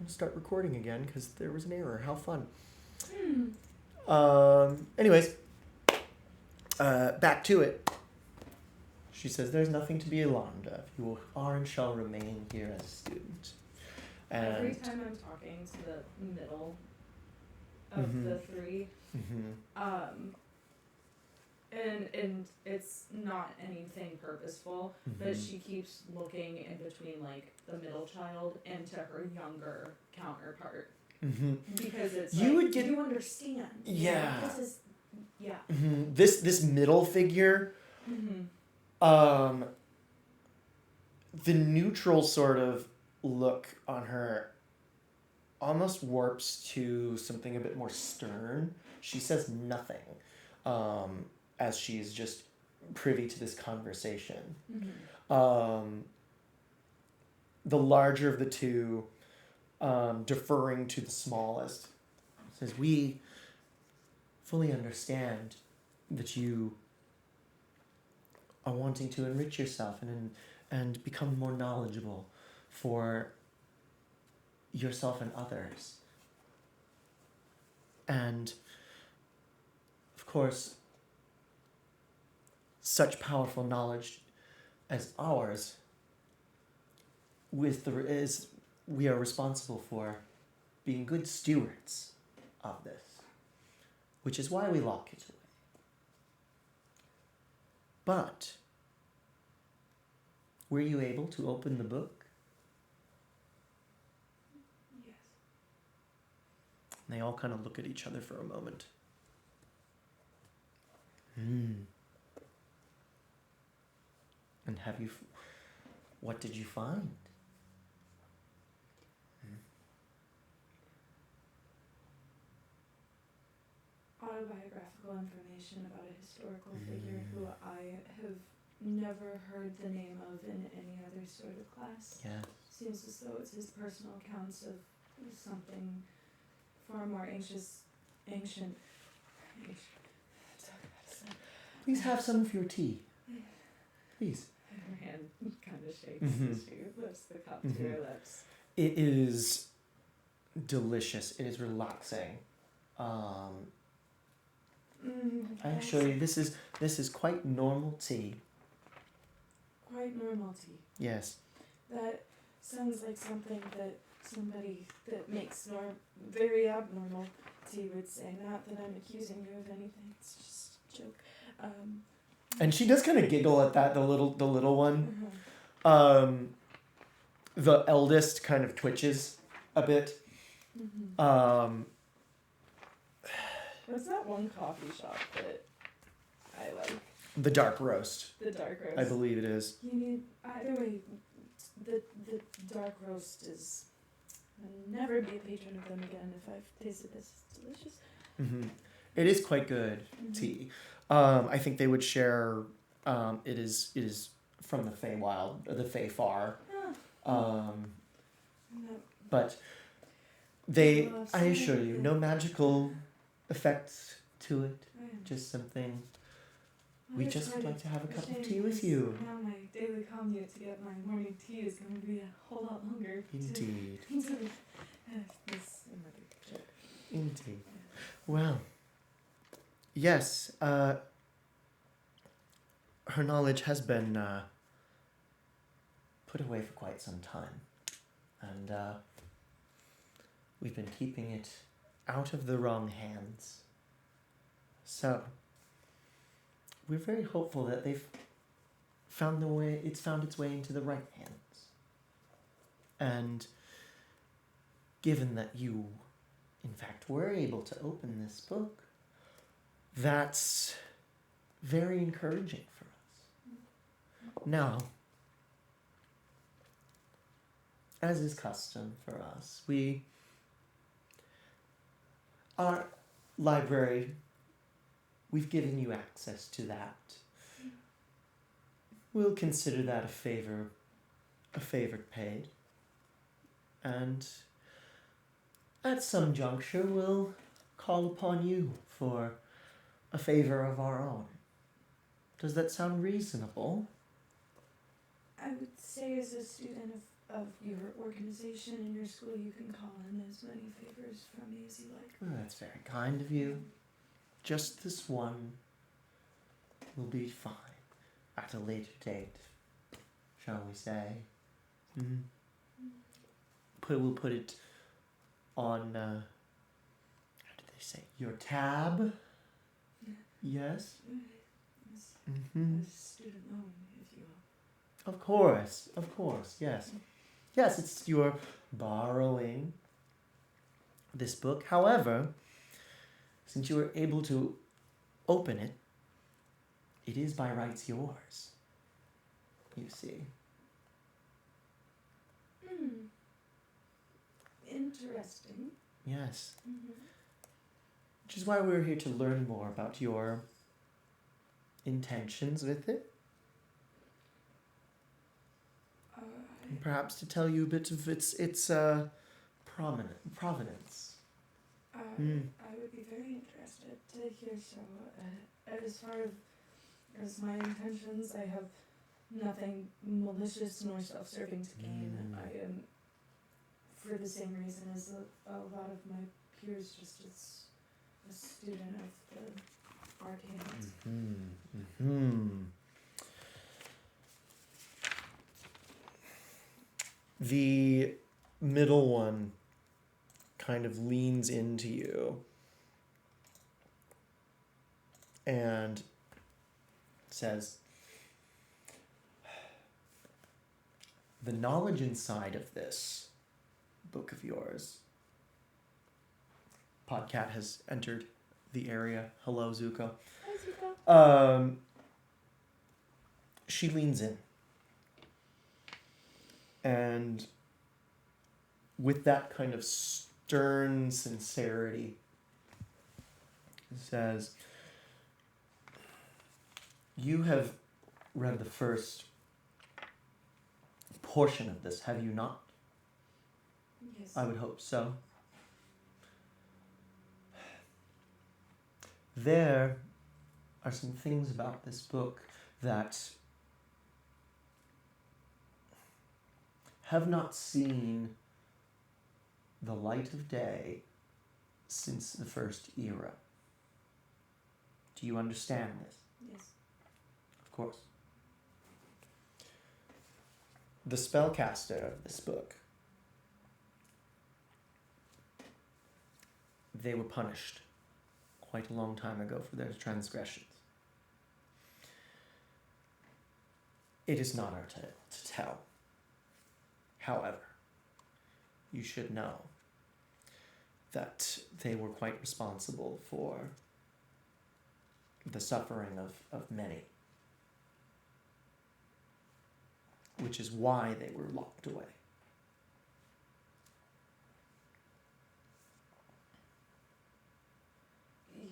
I'm gonna start recording again because there was an error. How fun. Anyways, back to it. She says, "There's nothing to be alarmed of. You are and shall remain here as a student." And every time I'm talking to the middle of the three, and it's not anything purposeful, but she keeps looking in between like the middle child and to her younger counterpart. Because it's you understand. Yeah. This is This middle figure, the neutral sort of look on her almost warps to something a bit more stern. She says nothing, as she's just privy to this conversation. The larger of the two, deferring to the smallest, says, "We fully understand that you are wanting to enrich yourself and become more knowledgeable for yourself and others. And, of course, such powerful knowledge as ours we are responsible for being good stewards of this, which is why we lock it away. But, were you able to open the book?" Yes. And they all kind of look at each other for a moment. And what did you find? Autobiographical information about a historical figure who I have never heard the name of in any other sort of class. Yeah. Seems as though it's his personal accounts of something far more ancient. Please have some of your tea. Please. Her hand kind of shakes as she lifts the cup to her lips. It is delicious. It is relaxing. Actually, this is quite normal tea. Quite normal tea. Yes. That sounds like something that somebody that makes very abnormal tea would say. Not that I'm accusing you of anything. It's just a joke. And she does kind of giggle at that. The little one. The eldest kind of twitches a bit. What's that one coffee shop that I like? The Dark Roast. The Dark Roast. I believe it is. You need either way. The Dark Roast is. I'll never be a patron of them again if I've tasted this. It's delicious. It is quite good tea. I think they would share. It is from the Feywild, or the Feyfar. But I assure you, no magical effects to it. Just something. We just would like to have a cup of tea with you. Now my daily commute to get my morning tea is going to be a whole lot longer. Indeed. This another joke. Indeed. Well. Yes. Her knowledge has been put away for quite some time, and we've been keeping it out of the wrong hands. So, we're very hopeful that they've found it's found its way into the right hands. And given that you, in fact, were able to open this book, that's very encouraging for us. Now, as is custom for us, our library, we've given you access to that. We'll consider that a favor paid. And at some juncture, we'll call upon you for a favor of our own. Does that sound reasonable? I would say as a student of your organization and your school, you can call in as many favors from me as you like. Oh, that's very kind of you. Just this one will be fine at a later date, shall we say. Mm-hmm. We'll put it on, how did they say, your tab? Yes? Mm-hmm. A student loan, if you will. Of course, yes. Yes, it's you're borrowing this book. However, since you were able to open it, it is by rights yours. You see. Interesting. Yes. Mm-hmm. Which is why we're here to learn more about your intentions with it. And perhaps to tell you a bit of its provenance. I would be very interested to hear so. As far as my intentions, I have nothing malicious nor self-serving to gain. I am, for the same reason as a lot of my peers, just as a student of the Arcane. The middle one kind of leans into you and says, the knowledge inside of this book of yours. Podcat has entered the area. Hello, Zuko. Hi, Zuko. She leans in. And with that kind of stern sincerity, says, you have read the first portion of this, have you not? Yes. I would hope so. There are some things about this book that have not seen the light of day since the first era. Do you understand this? Yes. Of course. The spellcaster of this book, they were punished quite a long time ago for their transgressions. It is not our tale to tell. However, you should know that they were quite responsible for the suffering of many, which is why they were locked away.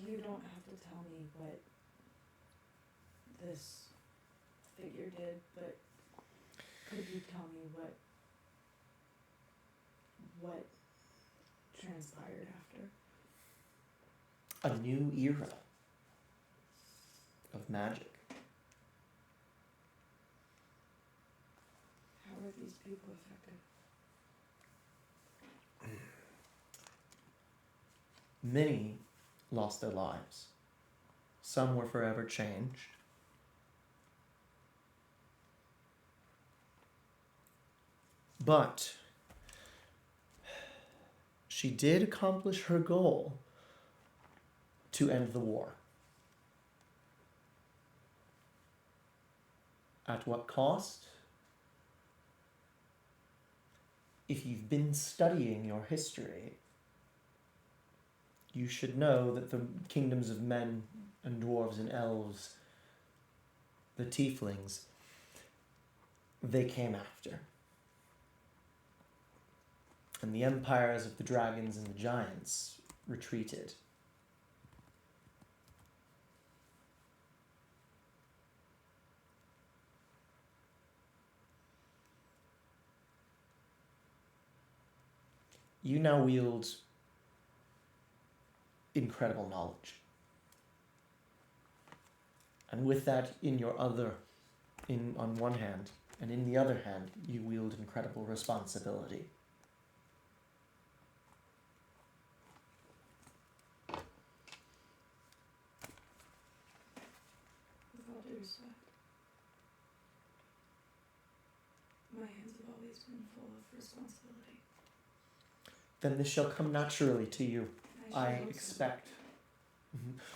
You don't have to tell me what this figure did, but could you tell me what transpired after? A new era of magic. How are these people affected? Many lost their lives. Some were forever changed. But she did accomplish her goal to end the war. At what cost? If you've been studying your history, you should know that the kingdoms of men and dwarves and elves, the tieflings, they came after. And the empires of the dragons and the giants retreated. You now wield incredible knowledge. And with that on one hand, And in the other hand, you wield incredible responsibility. With all due respect, my hands have always been full of responsibility. Then this shall come naturally to you, I hope so. expect.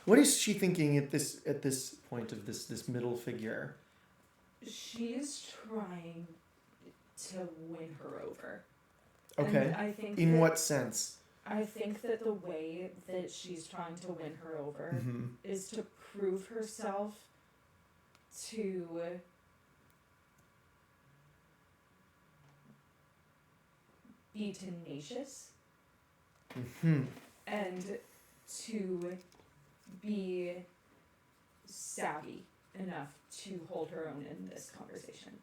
What is she thinking at this point of this middle figure? She's trying to win her over. Okay. And I think In what sense? I think that the way that she's trying to win her over is to prove herself to be tenacious and to be savvy enough to hold her own in this conversation.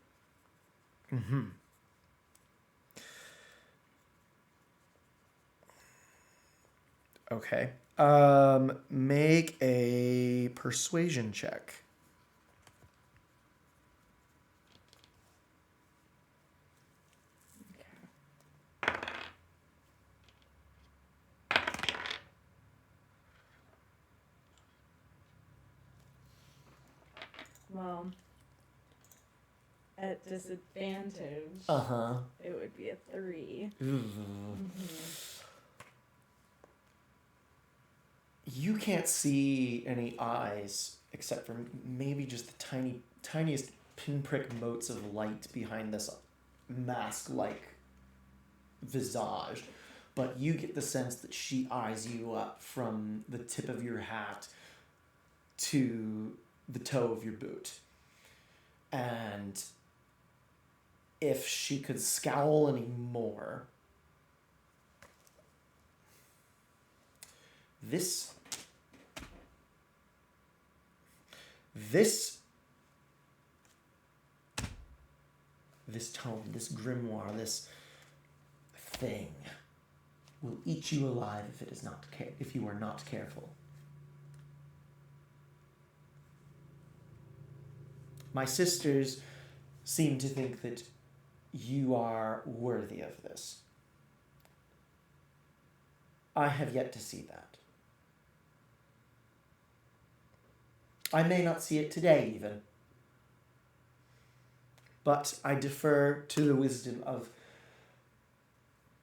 Okay. Make a persuasion check. Well, at disadvantage, it would be a 3. You can't see any eyes except for maybe just the tiniest pinprick motes of light behind this mask-like visage. But you get the sense that she eyes you up from the tip of your hat to the toe of your boot. And if she could scowl any more, this tome, this grimoire, this thing will eat you alive if you are not careful. My sisters seem to think that you are worthy of this. I have yet to see that. I may not see it today even. But I defer to the wisdom of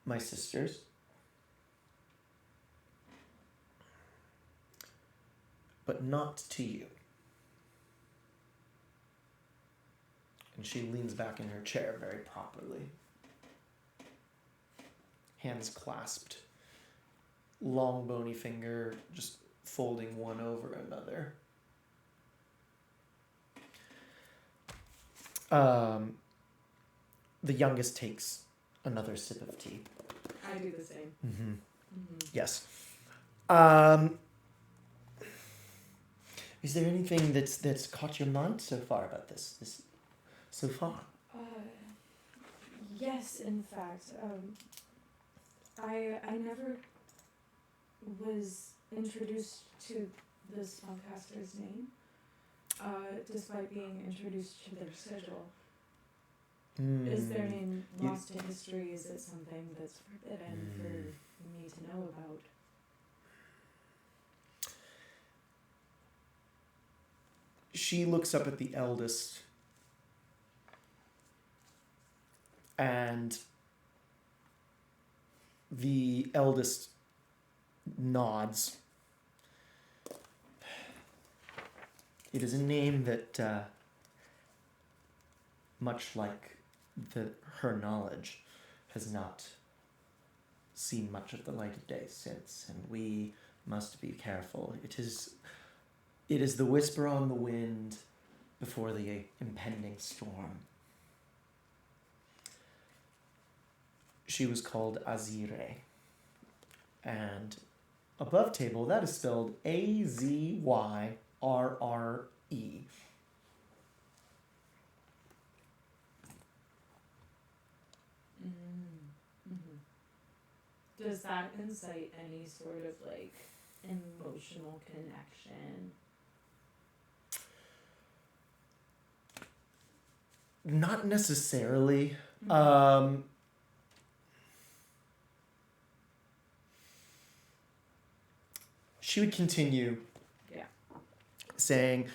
my sisters. But not to you. And she leans back in her chair very properly. Hands clasped. Long bony finger just folding one over another. The youngest takes another sip of tea. I do the same. Yes. Is there anything that's caught your mind so far about this so far? Yes, in fact. I never was introduced to the spellcaster's name, despite being introduced to their schedule. Is their name lost to history? Is it something that's forbidden for me to know about? She looks up at the eldest and the eldest nods. It is a name that, much like her knowledge, has not seen much of the light of day since, and we must be careful. It is the whisper on the wind before the impending storm. She was called Azire, and above table that is spelled Azyrre. Does that incite any sort of like emotional connection? Not necessarily. She would continue saying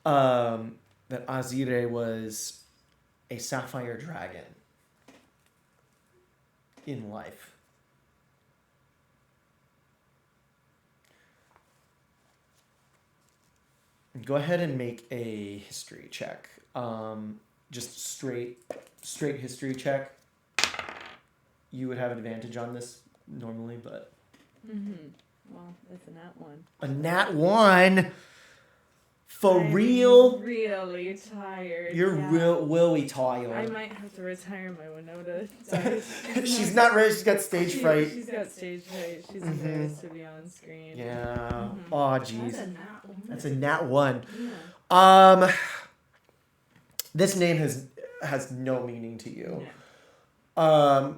that Azire was a sapphire dragon in life. Go ahead and make a history check. Just straight history check. You would have advantage on this normally, but... Well, that's a nat 1. A nat 1? I'm real? Really tired. You're really tired. I might have to retire my Wynona dice. She's not ready. She's got stage fright. She's got stage fright. She's embarrassed to be on screen. Yeah. Oh, jeez. That's a nat 1. Yeah. This name has no meaning to you. No.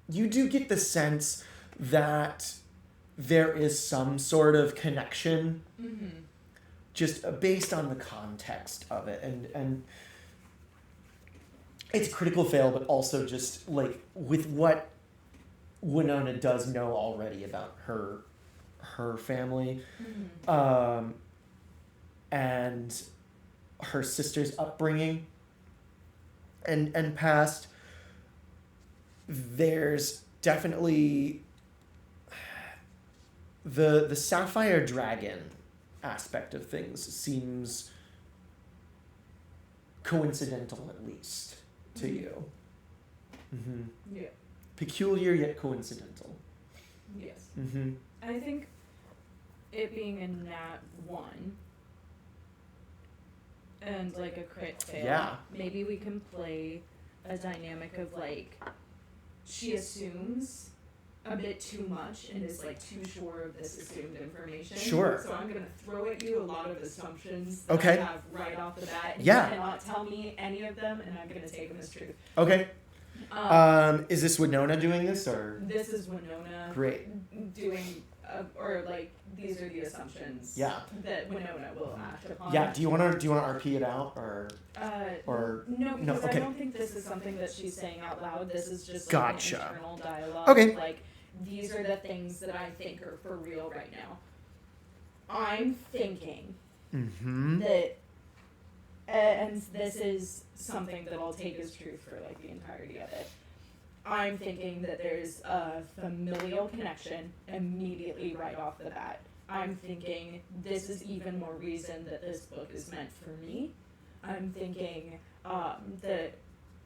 You do get the sense that there is some sort of connection, just based on the context of it, and it's critical fail, but also just like with what Wynona does know already about her family, and her sister's upbringing, and past. There's definitely the sapphire dragon aspect of things seems coincidental, at least to you. Yeah. Peculiar yet coincidental. Yes. I think it being a nat 1 and like a crit fail. Yeah. Maybe we can play a dynamic of like she assumes a bit too much and is like too sure of this assumed information. Sure. So I'm gonna throw at you a lot of assumptions that Okay. I have right off the bat. And Yeah. You cannot tell me any of them, and I'm gonna take them as truth. Okay. Is this Wynona doing this, or? This is Wynona. Great. Doing, or like these are the assumptions. Yeah. That Wynona will act upon. Yeah. Do you wanna RP it out, or? No, because okay. I don't think this is something that she's saying out loud. This is just like Gotcha. an internal dialogue. Okay. Like, these are the things that I think are for real right now. I'm thinking that, and this is something that I'll take as truth for like the entirety of it. I'm thinking that there's a familial connection immediately right off the bat. I'm thinking this is even more reason that this book is meant for me. I'm thinking that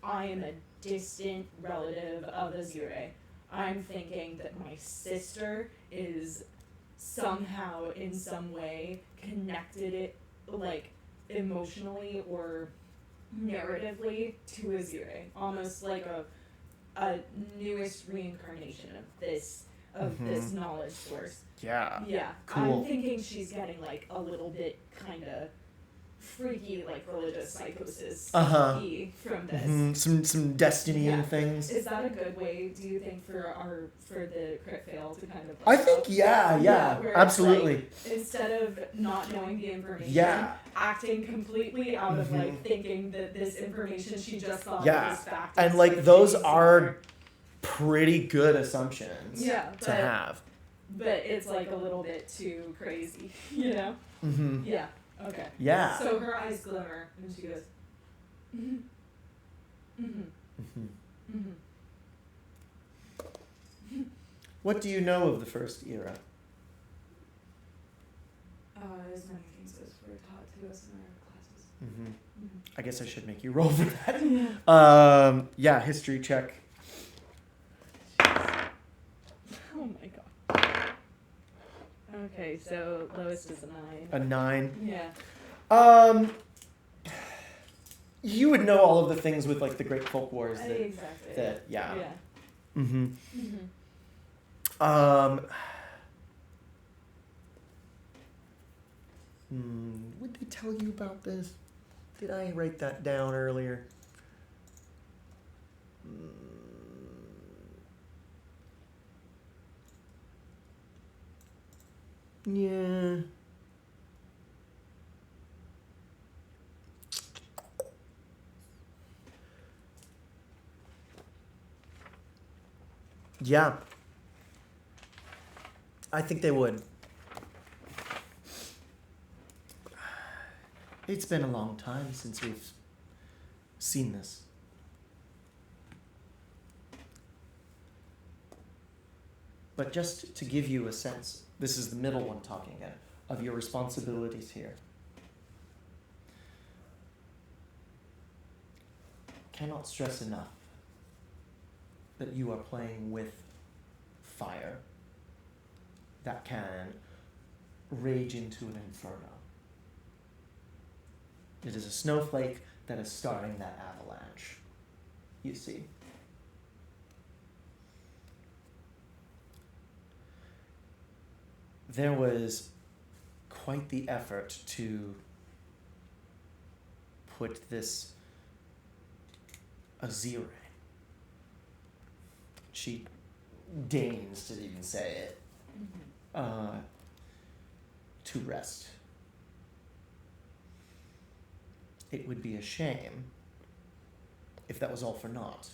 I am a distant relative of Azure. I'm thinking that my sister is somehow in some way connected it, like emotionally or narratively to Azure. Almost like a newest reincarnation of this knowledge source. Yeah. Yeah. Cool. I'm thinking she's getting like a little bit kind of freaky, like religious psychosis from this. Some destiny and things. Is that a good way, do you think, for the crit fail to kind of I think yeah, where absolutely. it's like, instead of not knowing the information, acting completely out of like thinking that this information she just thought was fact. And like those are pretty good assumptions to have. But it's like a little bit too crazy, you know? Yeah. Okay. Yeah. So her eyes glimmer and she goes, What do you know of the first era? As many things as were taught to us in our classes. I guess I should make you roll for that. Yeah, history check. Oh my god. Okay, so lowest is a 9. A 9. Yeah. You would know all of the things with like the great folk wars that Exactly. yeah. Would they tell you about this? Did I write that down earlier? Yeah. Yeah. I think they would. It's been a long time since we've seen this. But just to give you a sense, this is the middle one talking again, of your responsibilities here. Cannot stress enough that you are playing with fire that can rage into an inferno. It is a snowflake that is starting that avalanche, you see. There was quite the effort to put this Azire. She deigns to even say it. To rest. It would be a shame if that was all for naught.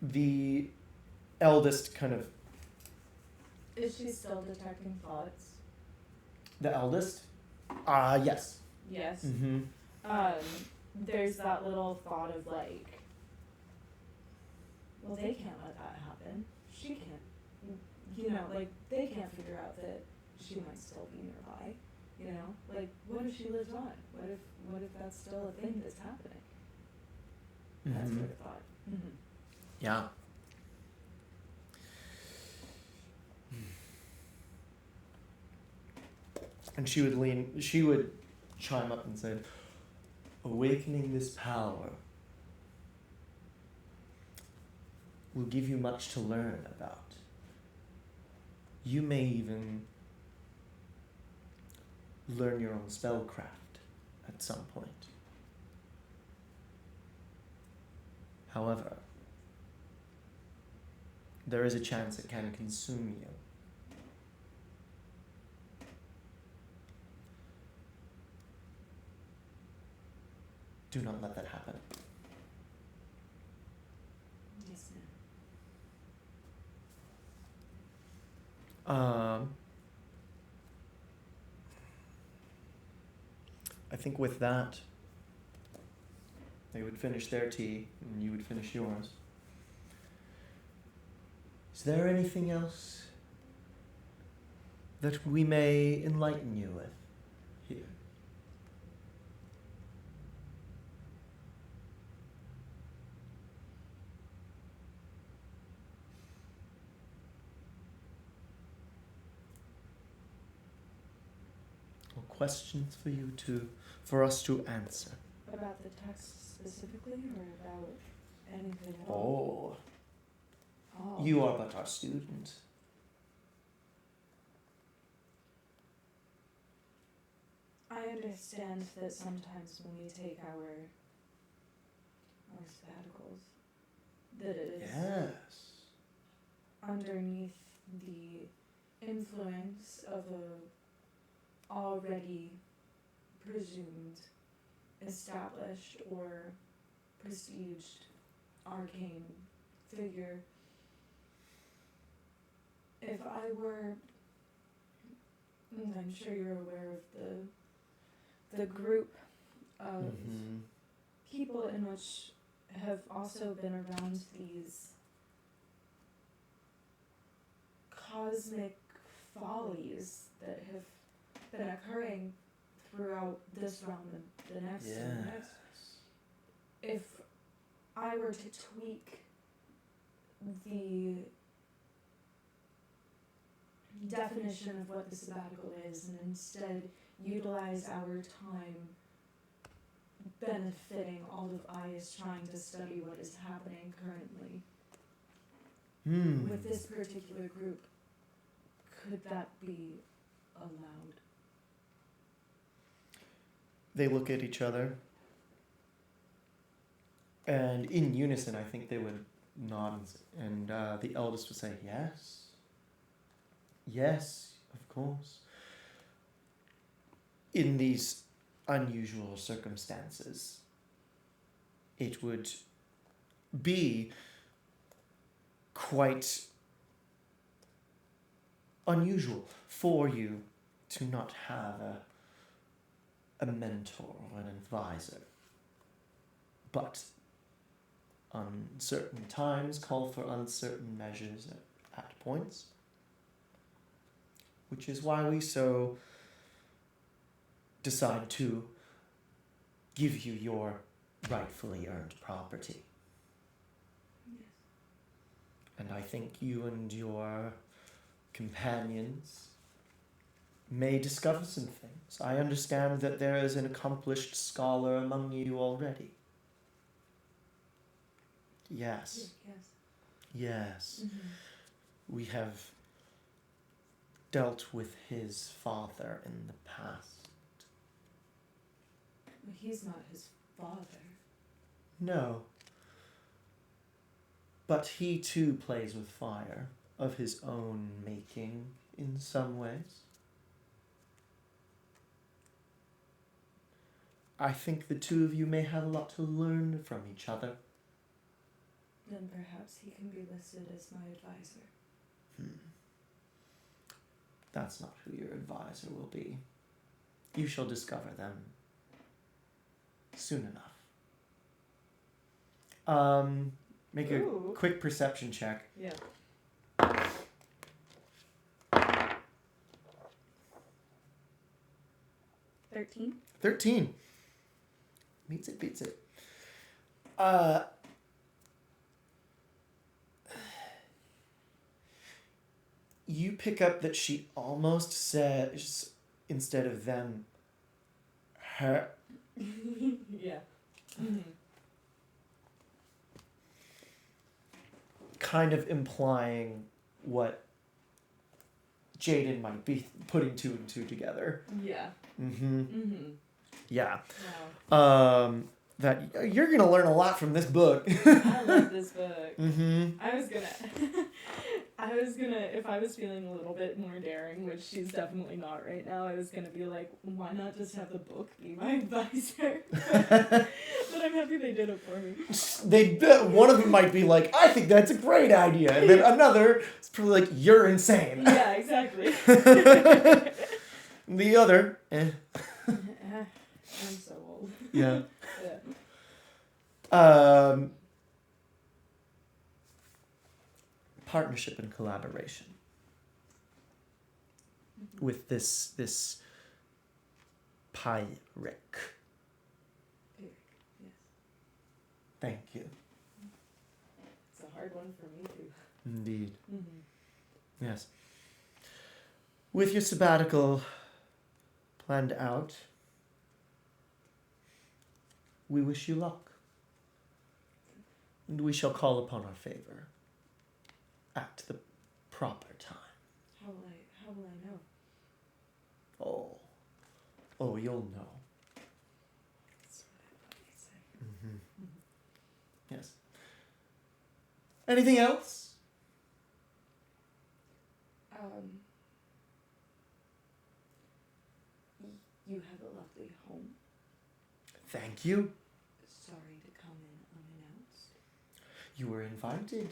The eldest kind of... Is she still detecting thoughts? The eldest? Yes. Yes. Mm-hmm. There's that little thought of like, well, they can't let that happen. She can't. You know, like, they can't figure out that she might still be nearby. You know? Like, what if she lives on? What if that's still a thing that's happening? That's what I thought. Mm-hmm. Yeah. And she would chime up and say, awakening this power will give you much to learn about. You may even learn your own spellcraft at some point. However, there is a chance it can consume you. Do not let that happen. Yes, I think with that, they would finish their tea and you would finish yours. Is there anything else that we may enlighten you with here? Or questions for us to answer? About the text specifically, or about anything at all? Oh. You are but our student. I understand that sometimes when we take our sabbaticals, that it is underneath the influence of a already presumed established or prestiged arcane figure. If I were, and I'm sure you're aware of the group of people in which have also been around these cosmic follies that have been occurring throughout this realm and the next and the next. If I were to tweak the definition of what the sabbatical is and instead utilize our time benefiting all of Aias trying to study what is happening currently with this particular group, could that be allowed? They look at each other, and in unison, I think they would nod, and the eldest would say, yes. Yes, of course. In these unusual circumstances, it would be quite unusual for you to not have a mentor or an advisor. But uncertain times call for uncertain measures at points, which is why we so decide to give you your rightfully earned property. Yes. And I think you and your companions may discover some things. I understand that there is an accomplished scholar among you already. Yes. Yes. Yes. Mm-hmm. We have dealt with his father in the past. Well, he's not his father. No. But he too plays with fire, of his own making in some ways. I think the two of you may have a lot to learn from each other. Then perhaps he can be listed as my advisor. That's not who your advisor will be. You shall discover them soon enough. Make Ooh. a quick perception check. Yeah. 13. 13. Beats it, beats it. You pick up that she almost says, instead of them, her. Yeah. Mm-hmm. Kind of implying what Jaden might be putting two and two together. Yeah. Mm-hmm. Mm-hmm. Yeah. Wow. That you're gonna learn a lot from this book. I love this book. Mm-hmm. I was gonna, if I was feeling a little bit more daring, which she's definitely not right now, I was gonna be like, why not just have the book be my advisor? But I'm happy they did it for me. One of them might be like, I think that's a great idea, and then another is probably like, you're insane. Yeah, exactly. The other, I'm so old. yeah. Yeah. Partnership and collaboration with this Pyric. Yes. Thank you. It's a hard one for me too. Indeed. Mm-hmm. Yes. With your sabbatical planned out, we wish you luck. And we shall call upon our favor at the proper time. How will I know? Oh, you'll know. That's what I thought you'd say. Mm-hmm. Yes. Anything else? You have a lovely home. Thank you. Sorry to come in unannounced. You were invited.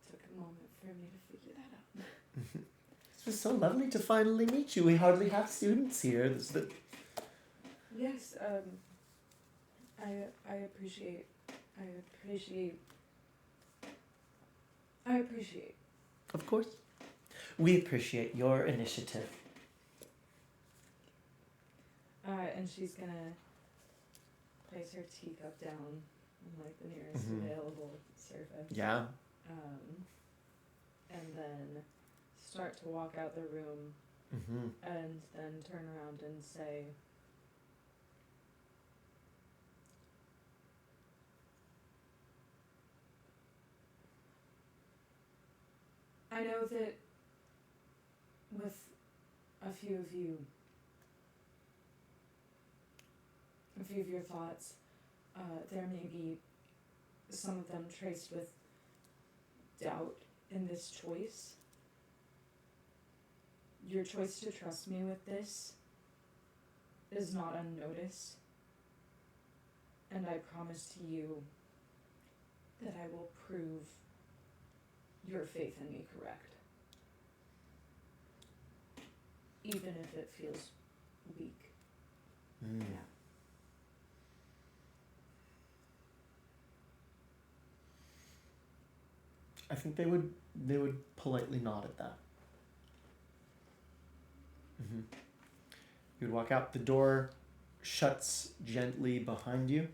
Took a moment for me to figure that out. It was so lovely to finally meet you. We hardly have students here. Yes, I appreciate. Of course. We appreciate your initiative. And she's gonna place her teacup down on like the nearest available surface. Yeah. And then start to walk out the room, and then turn around and say, I know that with a few of your thoughts, there may be some of them traced with doubt in this choice. Your choice to trust me with this is not unnoticed. And I promise to you that I will prove your faith in me correct. Even if it feels weak. Yeah. I think they would politely nod at that. You'd walk out. The door shuts gently behind you.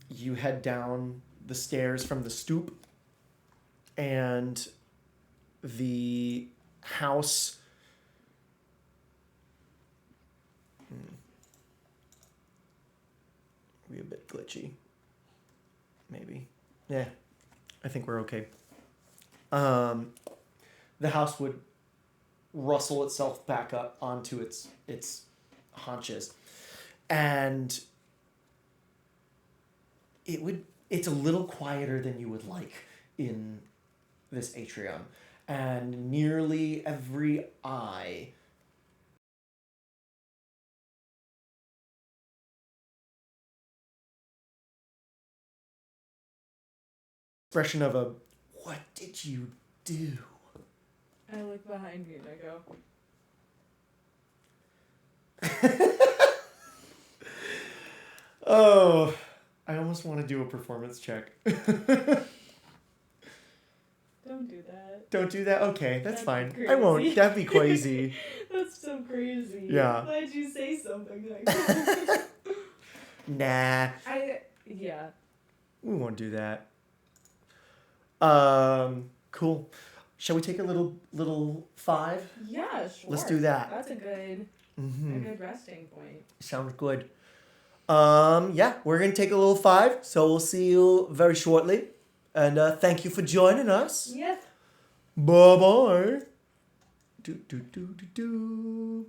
You head down the stairs from the stoop, and the house be a bit glitchy. Maybe. Yeah, I think we're okay. The house would rustle itself back up onto its haunches, and it's a little quieter than you would like in this atrium, and nearly every eye expression of a "What did you do?" I look behind me and I go, oh, I almost want to do a performance check. don't do that. Don't do that? Okay, that's fine. Crazy. I won't. That'd be crazy. That's so crazy. Yeah. Why'd you say something like that? Nah. Yeah. We won't do that. Cool. Shall we take a little 5? Yeah, sure. Let's do that. That's a good resting point. Sounds good. Yeah, we're gonna take a little 5, so we'll see you very shortly. And thank you for joining us. Yeah. Bye bye. Do do do do do.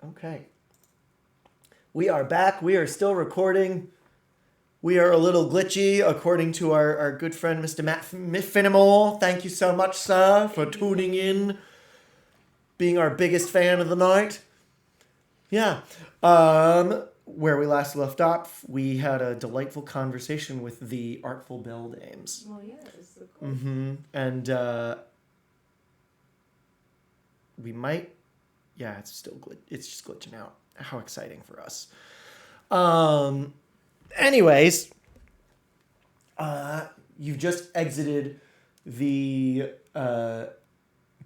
Okay. We are back. We are still recording. We are a little glitchy, according to our good friend, Mr. Matt Finnemore. Thank you so much, sir, for tuning in, being our biggest fan of the night. Yeah. Where we last left off, we had a delightful conversation with the Artful Beldames. Well, yeah, it's so cool. Mm-hmm. And we might... Yeah, it's still it's just glitching out. How exciting for us. Anyways, you've just exited the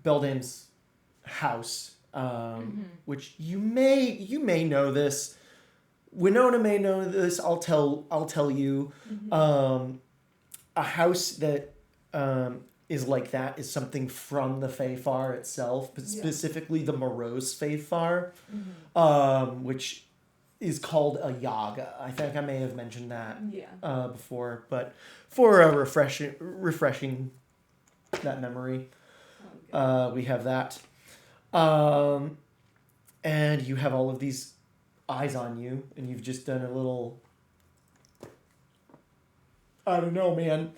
Beldames' house, which you may know this. Wynona may know this. I'll tell you. A house that is like that is something from the Feyfar itself, but specifically the morose Feyfar, which is called a Yaga. I think I may have mentioned that before, but for a refreshing that memory, we have that. And you have all of these eyes on you, and you've just done a little... I don't know, man.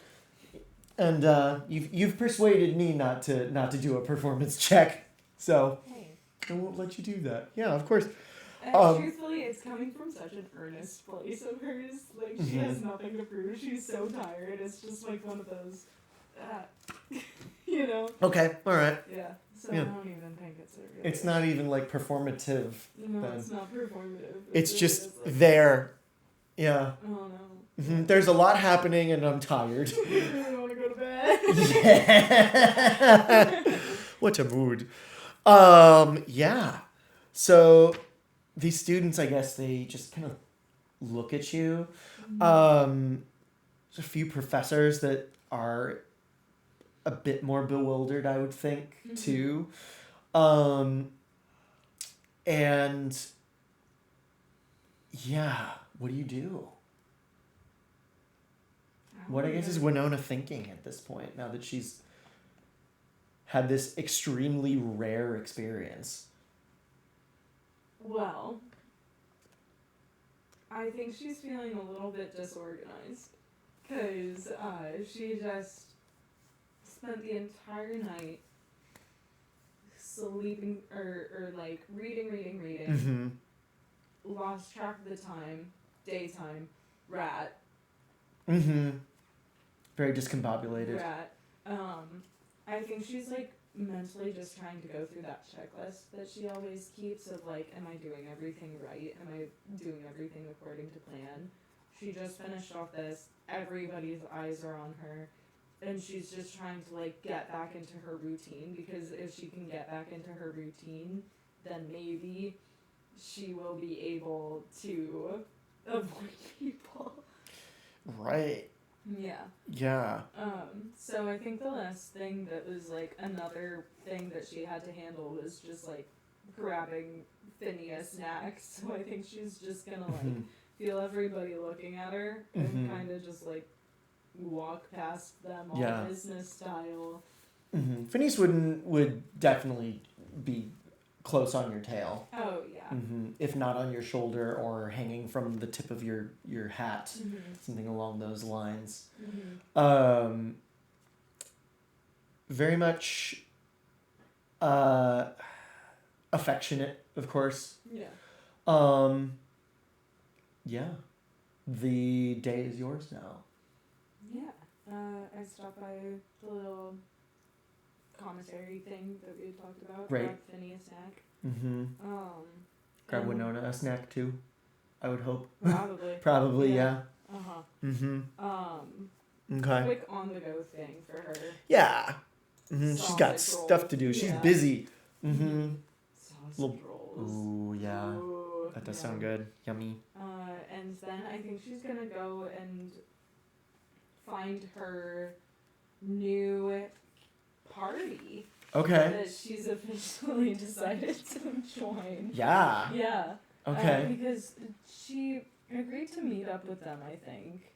And you've persuaded me not to do a performance check, so I won't let you do that. Yeah, of course. Truthfully, it's coming from such an earnest place of hers. Like, she has nothing to prove. She's so tired. It's just like one of those, you know? Okay, all right. Yeah. So I don't even think it's a real... It's not even like performative. No, then. It's not performative. It's just like, there. Yeah. Oh no. Mm-hmm. There's a lot happening, and I'm tired. I really want to go to bed. Yeah. What a mood. Yeah. So these students, I guess, they just kind of look at you. There's a few professors that are a bit more bewildered, I would think, too. And yeah, what do you do? What, I guess, is Wynona thinking at this point, now that she's had this extremely rare experience? Well, I think she's feeling a little bit disorganized, because she just spent the entire night sleeping, or like, reading, lost track of the time, daytime, rat. Very discombobulated. Rat. I think she's, like, mentally just trying to go through that checklist that she always keeps of, like, am I doing everything right? Am I doing everything according to plan? She just finished off this. Everybody's eyes are on her. And she's just trying to, like, get back into her routine, because if she can get back into her routine, then maybe she will be able to avoid people. Right. Yeah. Yeah. So I think the last thing that was, like, another thing that she had to handle was just, like, grabbing Finny a snack. So I think she's just gonna, like, feel everybody looking at her and kind of just, like, walk past them all business style. Phineas would definitely be close on your tail. Oh, yeah. If not on your shoulder or hanging from the tip of your hat. Something along those lines. Very much affectionate, of course. Yeah. Yeah. The day is yours now. Yeah. I stopped by the little commissary thing that we had talked about. Right. Grabbed Finny a snack. Grab Wynona a snack too, I would hope. Probably. Probably, yeah. Okay. Quick on the go thing for her. Yeah. She's got stuff to do. She's busy. Sausage rolls. Ooh, yeah. Ooh, That does sound good. Yummy. And then I think she's gonna go and find her new party. Okay. That she's officially decided to join. Yeah. Yeah. Okay. Because she agreed to meet up with them, I think.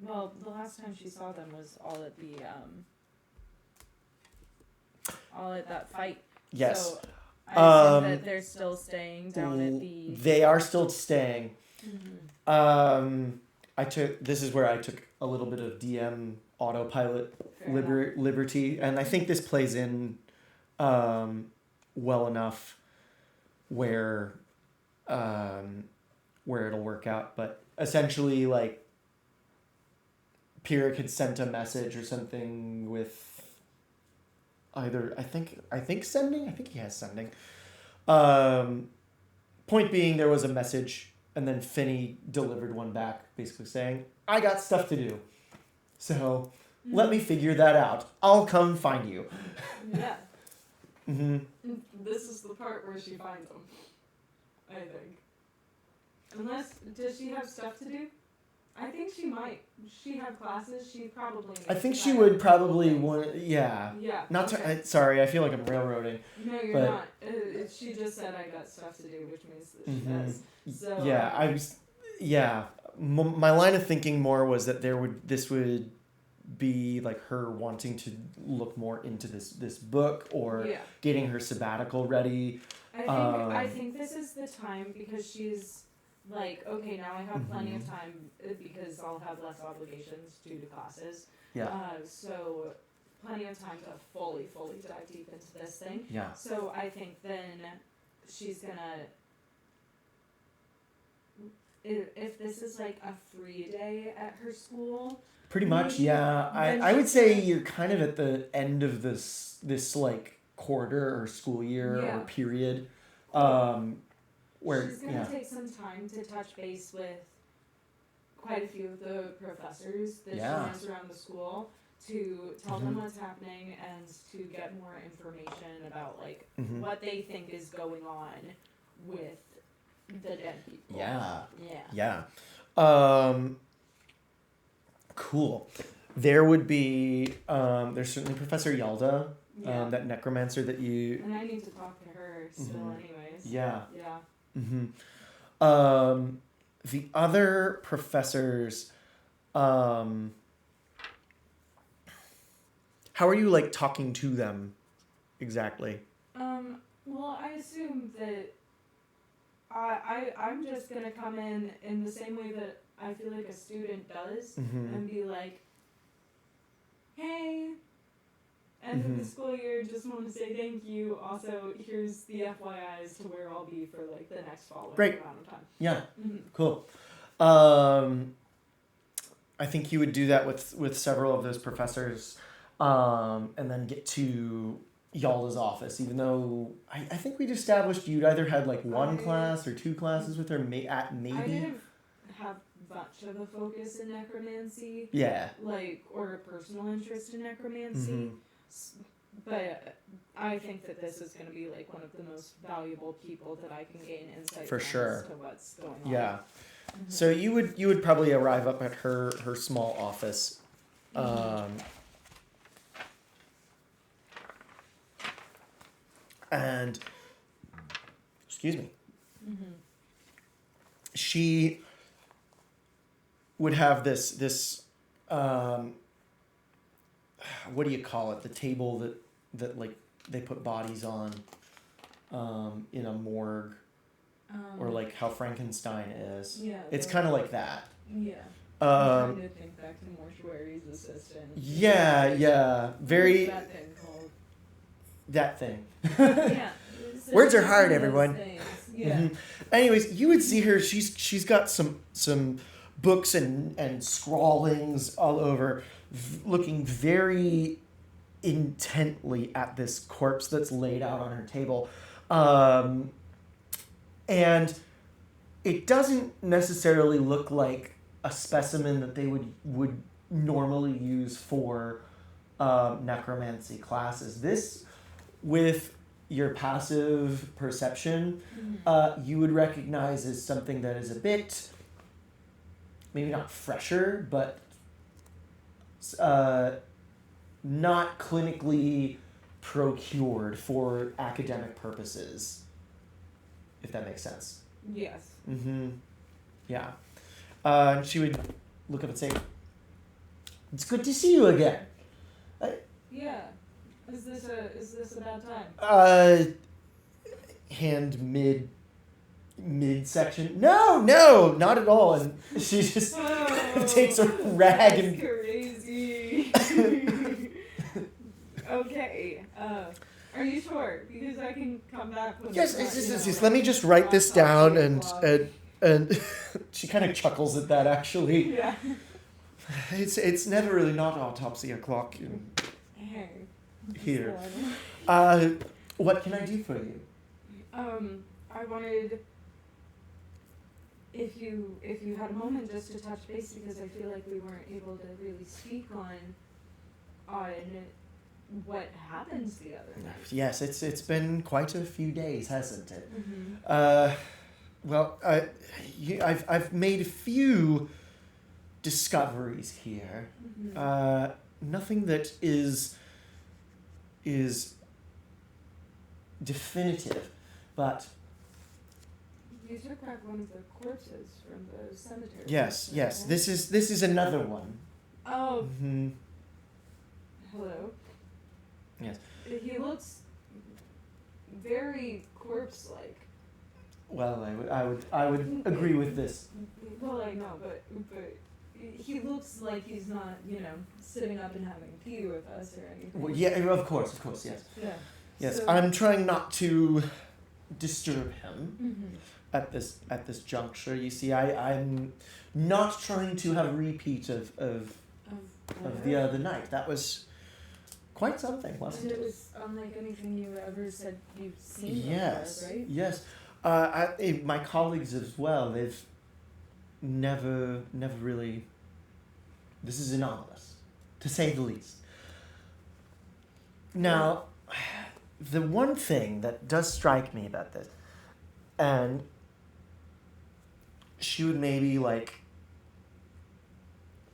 Well, the last time she saw them was all at the all at that fight. Yes. So I assume that they're still staying down at the... They are still staying. Mm-hmm. This is where I took a little bit of DM autopilot Fair liberty, and I think this plays in well enough where it'll work out. But essentially, like, Pyrrhic had sent a message or something with either I think sending. I think he has sending. Point being, there was a message, and then Finney delivered one back, basically saying, "I got stuff to do, so let me figure that out. I'll come find you." Yeah. Mm-hmm. This is the part where she finds them, I think. Unless, does she have stuff to do? I think she might. She have classes. She probably. I think she would probably want. Yeah. Yeah. Not okay. to. Sorry, I feel like I'm railroading. No, you're not. She just said I got stuff to do, which means that she does. So. Yeah, I was. Yeah, my line of thinking more was that this would be like her wanting to look more into this book or getting her sabbatical ready. I think this is the time because she's. Like, okay, now I have plenty of time because I'll have less obligations due to classes. Yeah. So plenty of time to fully dive deep into this thing. Yeah. So I think then she's gonna, if this is like a free day at her school. Pretty much, yeah. I would say you're kind of at the end of this like quarter or school year or period. Where, she's going to take some time to touch base with quite a few of the professors that she runs around the school to tell them what's happening and to get more information about like what they think is going on with the dead people. Yeah. Cool. There would be there's certainly Professor Yalda, that necromancer that you. And I need to talk to her still, anyways. Yeah. Yeah. The other professors, how are you like talking to them exactly? Well, I assume that I'm just gonna come in the same way that I feel like a student does and be like, hey, end of the school year, just want to say thank you. Also, here's the FYIs to where I'll be for like the next following amount of time. Yeah. Cool. I think you would do that with several of those professors, and then get to Yalda's office, even though I think we'd established you'd either had like one class or two classes with her maybe. I didn't have much of a focus in necromancy. Yeah. Like, or a personal interest in necromancy. But I think that this is going to be like one of the most valuable people that I can gain insight for sure as to what's going on. Yeah. So you would probably arrive up at her small office, and excuse me, she would have this what do you call it? The table that like they put bodies on in a morgue, or like how Frankenstein is. Yeah. It's kind of like that. Yeah. I'm trying to think back to Mortuary's assistant. Yeah. Very. What's that thing called? That thing. Yeah. Words are hard, everyone. Yeah. Anyways, you would see her. She's got some books and scrawlings all over, looking very intently at this corpse that's laid out on her table. And it doesn't necessarily look like a specimen that they would normally use for necromancy classes. This, with your passive perception, you would recognize as something that is a bit, maybe not fresher, but not clinically procured for academic purposes, if that makes sense. Yes. Yeah. And she would look up and say, "It's good to see you again." Yeah. Is this a bad time? hand midsection. No, not at all. And she just takes a rag and crazy. Okay. Are you sure? Because I can come back with yes. Let me just write this down and she kind of chuckles at that actually. Yeah. It's never really not autopsy o'clock Hey. here. What can I do for you? I wanted if you had a moment just to touch base because I feel like we weren't able to really speak on what happens the other night. Yes, it's been quite a few days, hasn't it? Mm-hmm. Well, I've made a few discoveries here. Mm-hmm. Nothing that is definitive, but You took back one of the corpses from the cemetery. yes. right? This is another one. Oh, Mm-hmm. hello. Yes. He looks very corpse-like. Well, I would agree with this. Well, I know, but he looks like he's not, sitting up and having tea with us or anything. Well, yeah, of course, yes. Yeah. Yes, So- I'm trying not to disturb him Mm-hmm. at this juncture. You see, I'm not trying to have a repeat of the other night. That was quite something, wasn't And it? it was unlike anything you ever said you've seen Yes, before, right? yes. My colleagues as well. They've never really. This is anomalous, to say the least. Now, the one thing that does strike me about this, and she would maybe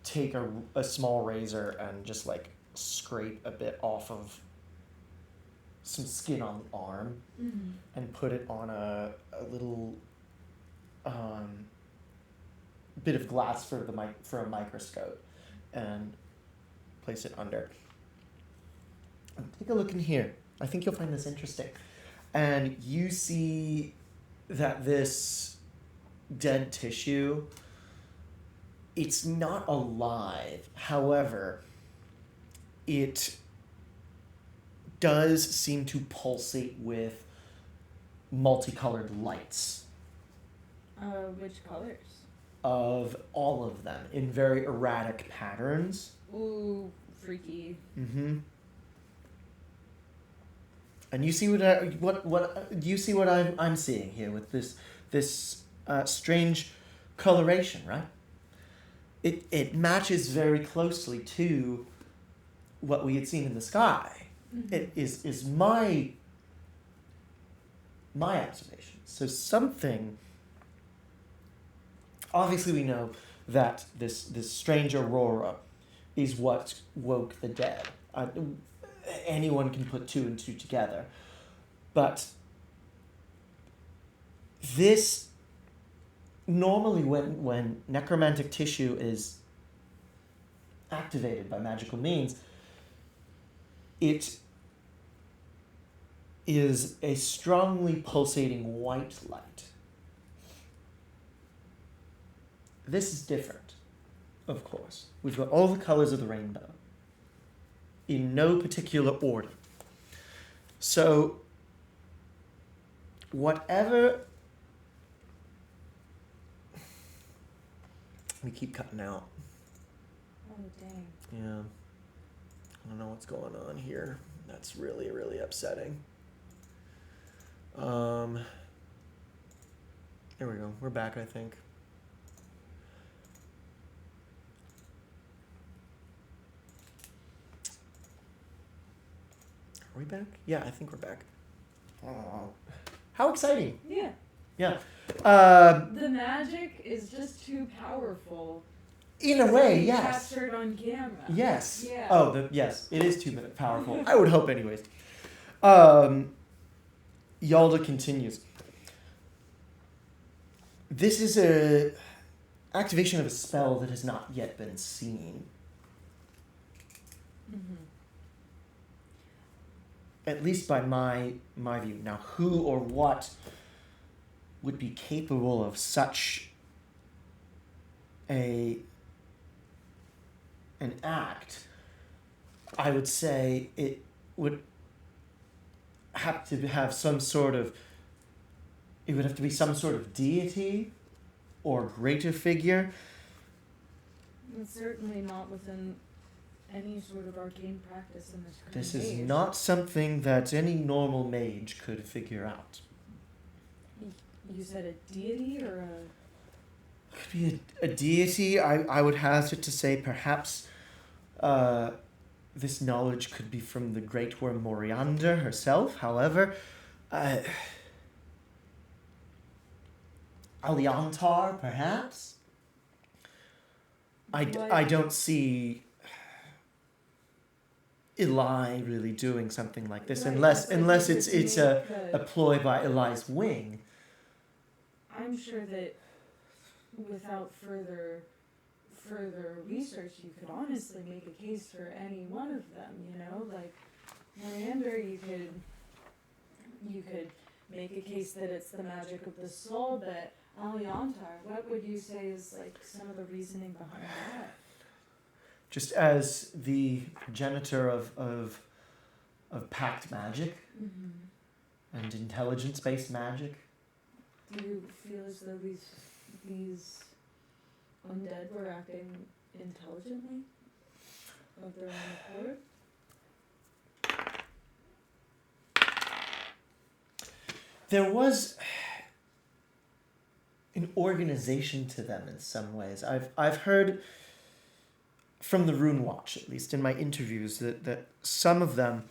take a small razor and just scrape a bit off of some skin on the arm Mm-hmm. and put it on a little bit of glass for a microscope and place it under. Take a look in here. I think you'll find this interesting. And you see that this dead tissue, it's not alive. However, it does seem to pulsate with multicolored lights Which colors? of all of them in very erratic patterns. Ooh, freaky. Mm-hmm. And you see what I'm seeing here with this strange coloration, right? It matches very closely to what we had seen in the sky. Mm-hmm. It is my observation. So something. Obviously, we know that this strange aurora is what woke the dead. Anyone can put two and two together, but this normally when necromantic tissue is activated by magical means, it is a strongly pulsating white light. This is different, of course. We've got all the colors of the rainbow in no particular order. So, whatever... We keep cutting out. Oh, dang. Yeah. I don't know what's going on here. That's really, really upsetting. There we go. We're back, I think. Are we back? Yeah, I think we're back. Oh, how exciting! Yeah. Yeah. The magic is just too powerful. In a to way, be yes. Captured on camera. Yes. Yeah. Oh, yes. It is too powerful. I would hope, anyways. Yalda continues. This is a activation of a spell that has not yet been seen. Mm-hmm. at least by my view. Now, who or what would be capable of such an act? I would say it would have to have some sort of. It would have to be some sort of deity or greater figure. It's certainly not within any sort of arcane practice in this current This is age. not something that any normal mage could figure out. You said a deity or a... Could be a deity. I would hazard to say perhaps this knowledge could be from the Great Worm Moriander herself. However, Aliantar, perhaps? I don't see Eli really doing something like this, Right, unless it's a ploy by Eli's wing. I'm sure that without further research, you could honestly make a case for any one of them. You know, like Moriander, you could make a case that it's the magic of the soul, but Aliantar, what would you say is like some of the reasoning behind that? Just as the progenitor of pact magic and intelligence-based magic. Do you feel as though these undead were acting intelligently of their own accord? There was an organization to them in some ways. I've heard from the Rune Watch, at least in my interviews, that some of them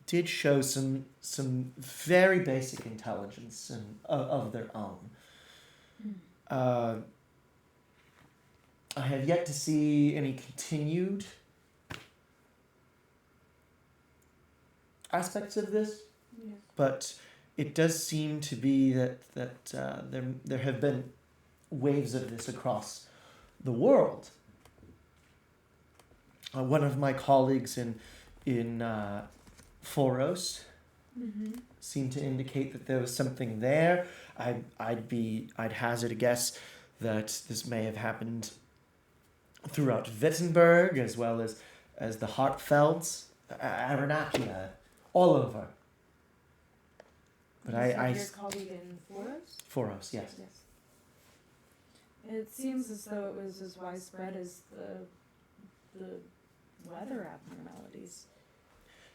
did show some very basic intelligence and of their own. I have yet to see any continued aspects of this, Yes. but it does seem to be that there have been waves of this across the world. One of my colleagues in Foros seemed to indicate that there was something there. I'd hazard a guess that this may have happened throughout Wittenberg as well as the Hartfelds, Aranachia, all over. But Your colleague in Foros? Foros, yes. Yes. It seems as though it was as widespread as the weather abnormalities.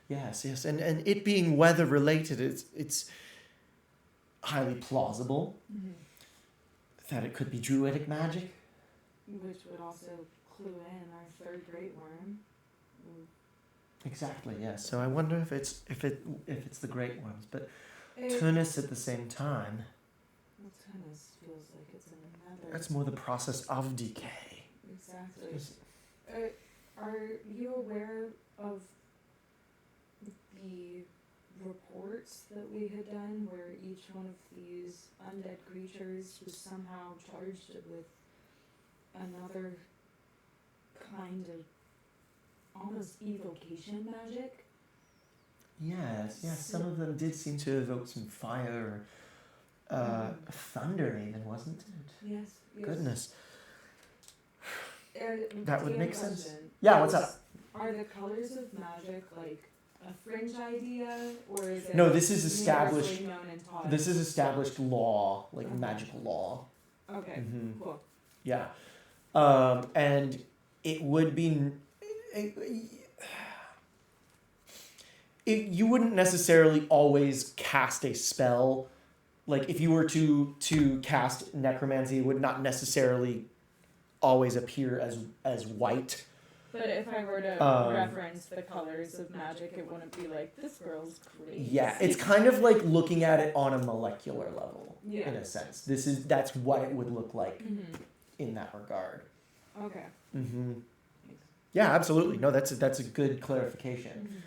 Yes, and it being weather related, it's highly plausible that it could be druidic magic. Which would also clue in our third great worm. Exactly, yes. So I wonder if it's the great ones, but Tunis at the same time. Well, Tunis feels like it's in another. That's more the process of decay. Exactly. Are you aware of the reports that we had done where each one of these undead creatures was somehow charged with another kind of almost evocation magic? Yes. Some of them did seem to evoke some fire or thunder even, wasn't it? Yes. Goodness. That would make sense. Yeah, what's up? Are the colors of magic like a fringe idea, or is it? No, this is established. universally known and taught? This is established law, like magical law. Okay. Cool. Yeah, and it would be. You wouldn't necessarily always cast a spell. Like if you were to cast necromancy, it would not necessarily always appear as white. But if I were to reference the colors of magic, it wouldn't be like, this girl's crazy. Yeah, it's kind of like looking at it on a molecular level, Yeah. in a sense. That's what it would look like in that regard. Okay. Yeah, absolutely. No, that's a good clarification.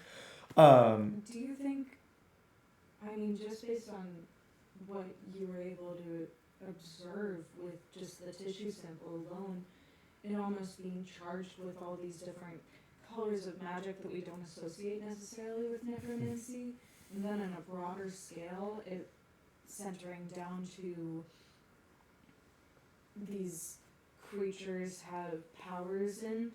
Do you think, I mean, just based on what you were able to observe with just the tissue sample alone, it almost being charged with all these different colors of magic that we don't associate necessarily with necromancy, and then on a broader scale, it centering down to these creatures have powers in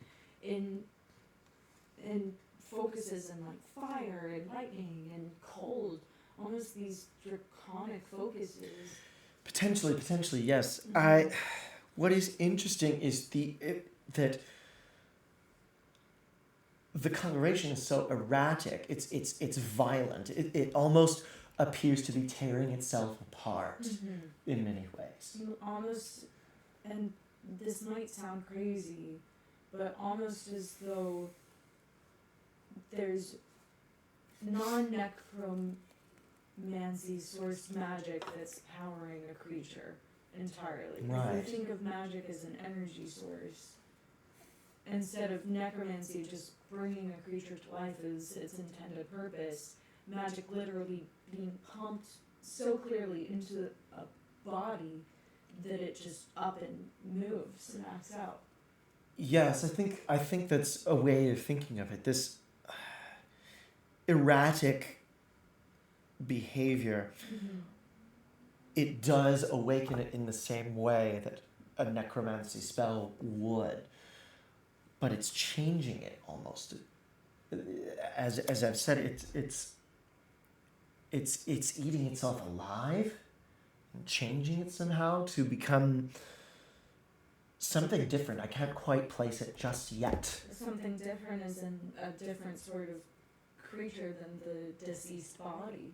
focuses in like fire and lightning and cold, almost these draconic focuses. Potentially, yes. What is interesting is that the coloration is so erratic. It's violent. It almost appears to be tearing itself apart in many ways. Almost, and this might sound crazy, but almost as though there's non-necromancy source magic that's powering a creature entirely. Right. If you think of magic as an energy source, instead of necromancy just bringing a creature to life as its intended purpose, magic literally being pumped so clearly into a body that it just up and moves and acts out. Yes, I think that's a way of thinking of it. This erratic behavior, it does awaken it in the same way that a necromancy spell would, but it's changing it almost. As I've said, it's eating itself alive and changing it somehow to become something different. I can't quite place it just yet. Something different as in a different sort of creature than the deceased body.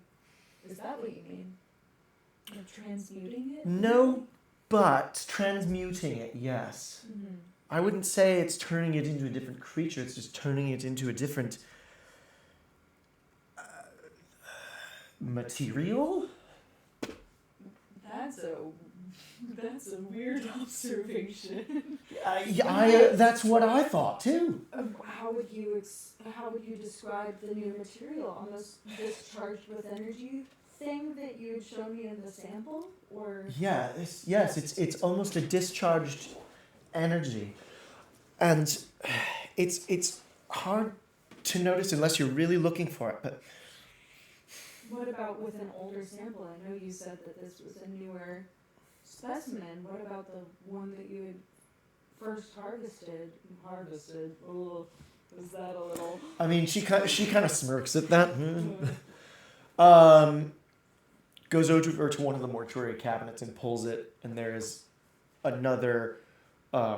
Is that what you mean? Like transmuting it? No, but transmuting it, yes. I wouldn't say it's turning it into a different creature. It's just turning it into a different material. That's a weird observation. That's what I thought too. How would you describe the new material? Almost discharged with energy thing that you had shown me in the sample, or yes, it's almost a discharged energy, and it's hard to notice unless you're really looking for it. But what about with an older sample? I know you said that this was a newer specimen. What about the one that you had first harvested? Oh, was that a little? I mean, she kind of smirks at that. Goes over to one of the mortuary cabinets and pulls it, and there is another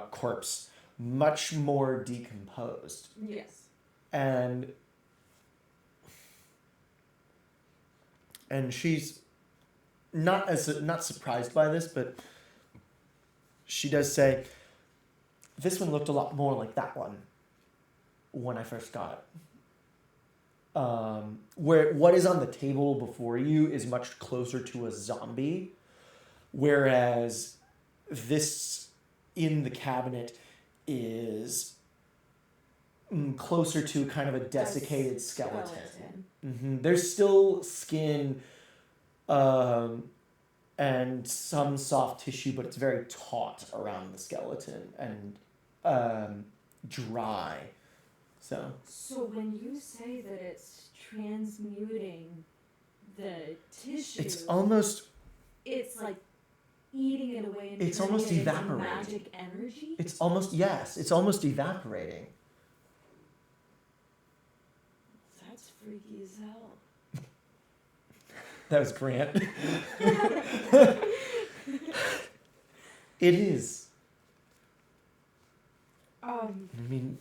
corpse, much more decomposed. Yes. And she's not surprised by this, but she does say, "This one looked a lot more like that one when I first got it. Where what is on the table before you is much closer to a zombie, whereas this in the cabinet is closer to kind of a desiccated skeleton. There's still skin and some soft tissue, but it's very taut around the skeleton and dry. So when you say that it's transmuting the tissue, it's like eating it away and it's almost evaporating. Magic energy? It's almost evaporating. That's freaky as hell. That was Grant. It is. I mean,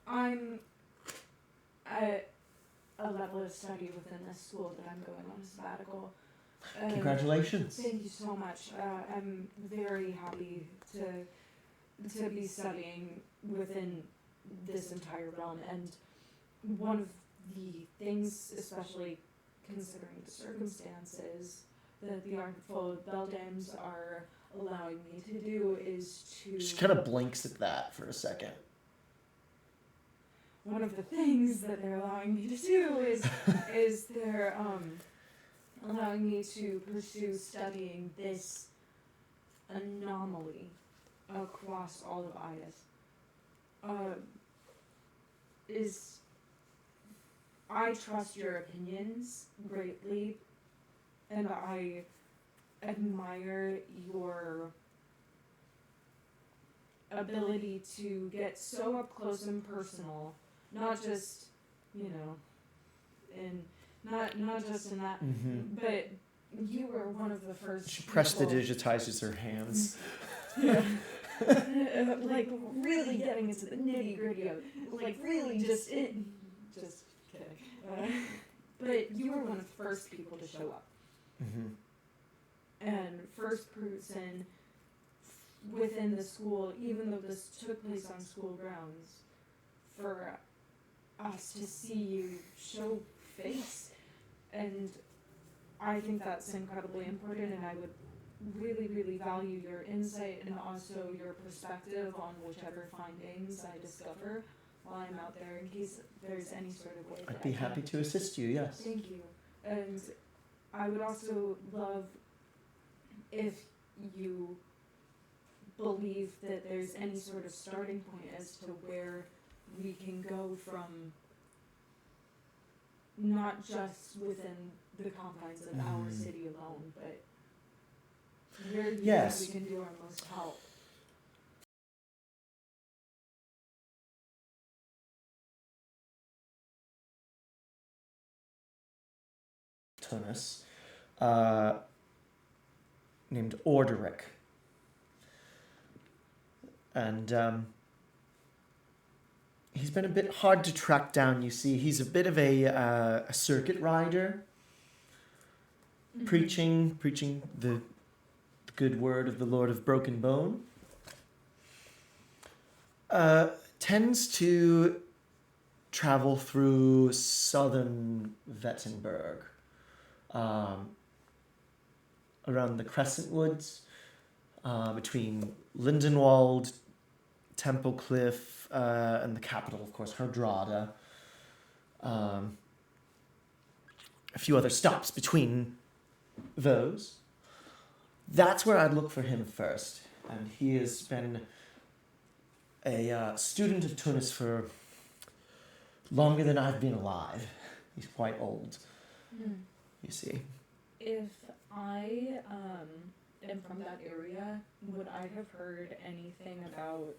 I'm at a level of study within this school that I'm going on a sabbatical. Congratulations. Thank you so much. I'm very happy to be studying within this entire realm, and one of the things, especially considering the circumstances that the Artful Beldames are allowing me to do, is to... She kind of blinks at that for a second. One of the things that they're allowing me to do is they're allowing me to pursue studying this anomaly across all of Aias. is I trust your opinions greatly, and I admire your ability to get so up close and personal, not just, in not just in that, but you were one of the first. She prestidigitizes her hands. Yeah. Like really getting into the nitty gritty of, like really just kidding. But you were one of the first people to show up, and first person within the school, even though this took place on school grounds, for us to see you show face, and I think that's incredibly important, and I would really, really value your insight and also your perspective on whichever findings I discover while I'm out there, in case there's any sort of way that I'd be happy to assist you, yes. Thank you. And I would also love if you believe that there's any sort of starting point as to where we can go from, not just within the confines of our city alone, but where do you think we can do our most help? Tunis, named Orderic. And he's been a bit hard to track down, you see. He's a bit of a circuit rider, preaching the good word of the Lord of Broken Bone. Tends to travel through southern Wettenberg, around the Crescent Woods, between Lindenwald, Temple Cliff, and the capital, of course, Hardrada. A few other stops between those. That's where I'd look for him first. And he has been a student of Tunis for longer than I've been alive. He's quite old, you see. If I am from that area, would I have heard anything about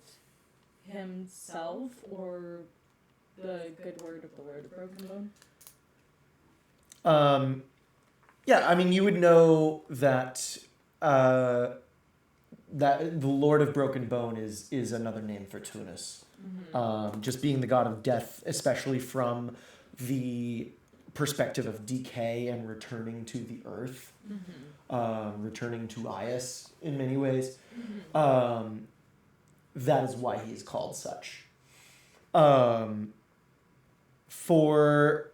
himself or the good word of the Lord of Broken Bone? Yeah, I mean, you would know that that the Lord of Broken Bone is another name for Tunis. Just being the god of death, especially from the perspective of decay and returning to the earth, returning to Aias in many ways. That is why he is called such. For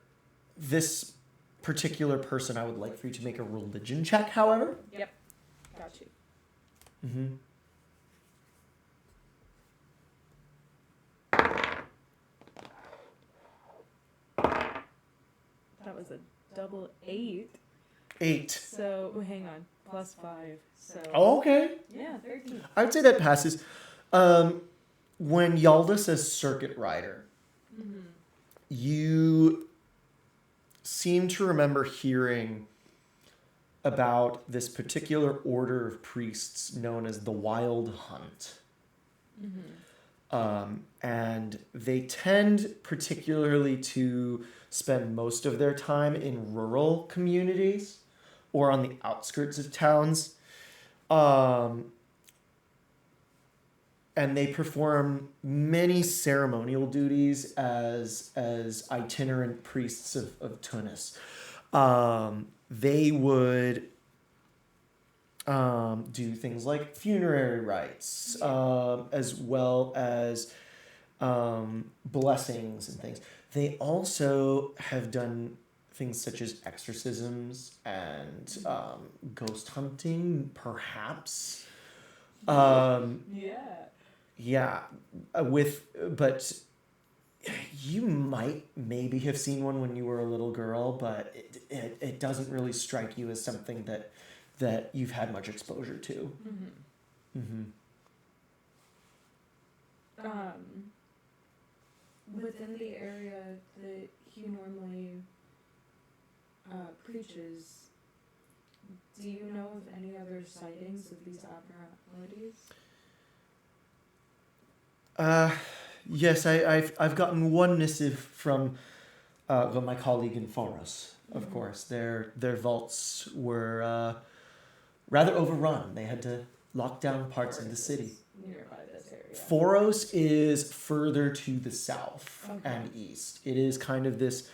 this particular person, I would like for you to make a religion check, however. Yep, got you. That was a double 8. 8. So, hang on, +5. So. Oh, okay. Yeah, 13. I would say that passes. When Yalda says circuit rider, you seem to remember hearing about this particular order of priests known as the Wild Hunt. And they tend particularly to spend most of their time in rural communities or on the outskirts of towns. And they perform many ceremonial duties as itinerant priests of Tunis. They would do things like funerary rites, as well as blessings and things. They also have done things such as exorcisms and ghost hunting, perhaps. Yeah, but you might maybe have seen one when you were a little girl, but it doesn't really strike you as something that you've had much exposure to. within the area that he normally preaches, do you know of any other sightings of these abnormalities? Yes, I've gotten one missive from my colleague in Foros, of course. Their vaults were rather overrun. They had to lock down parts of the city. Nearby this area. Foros is further to the south and east. It is kind of this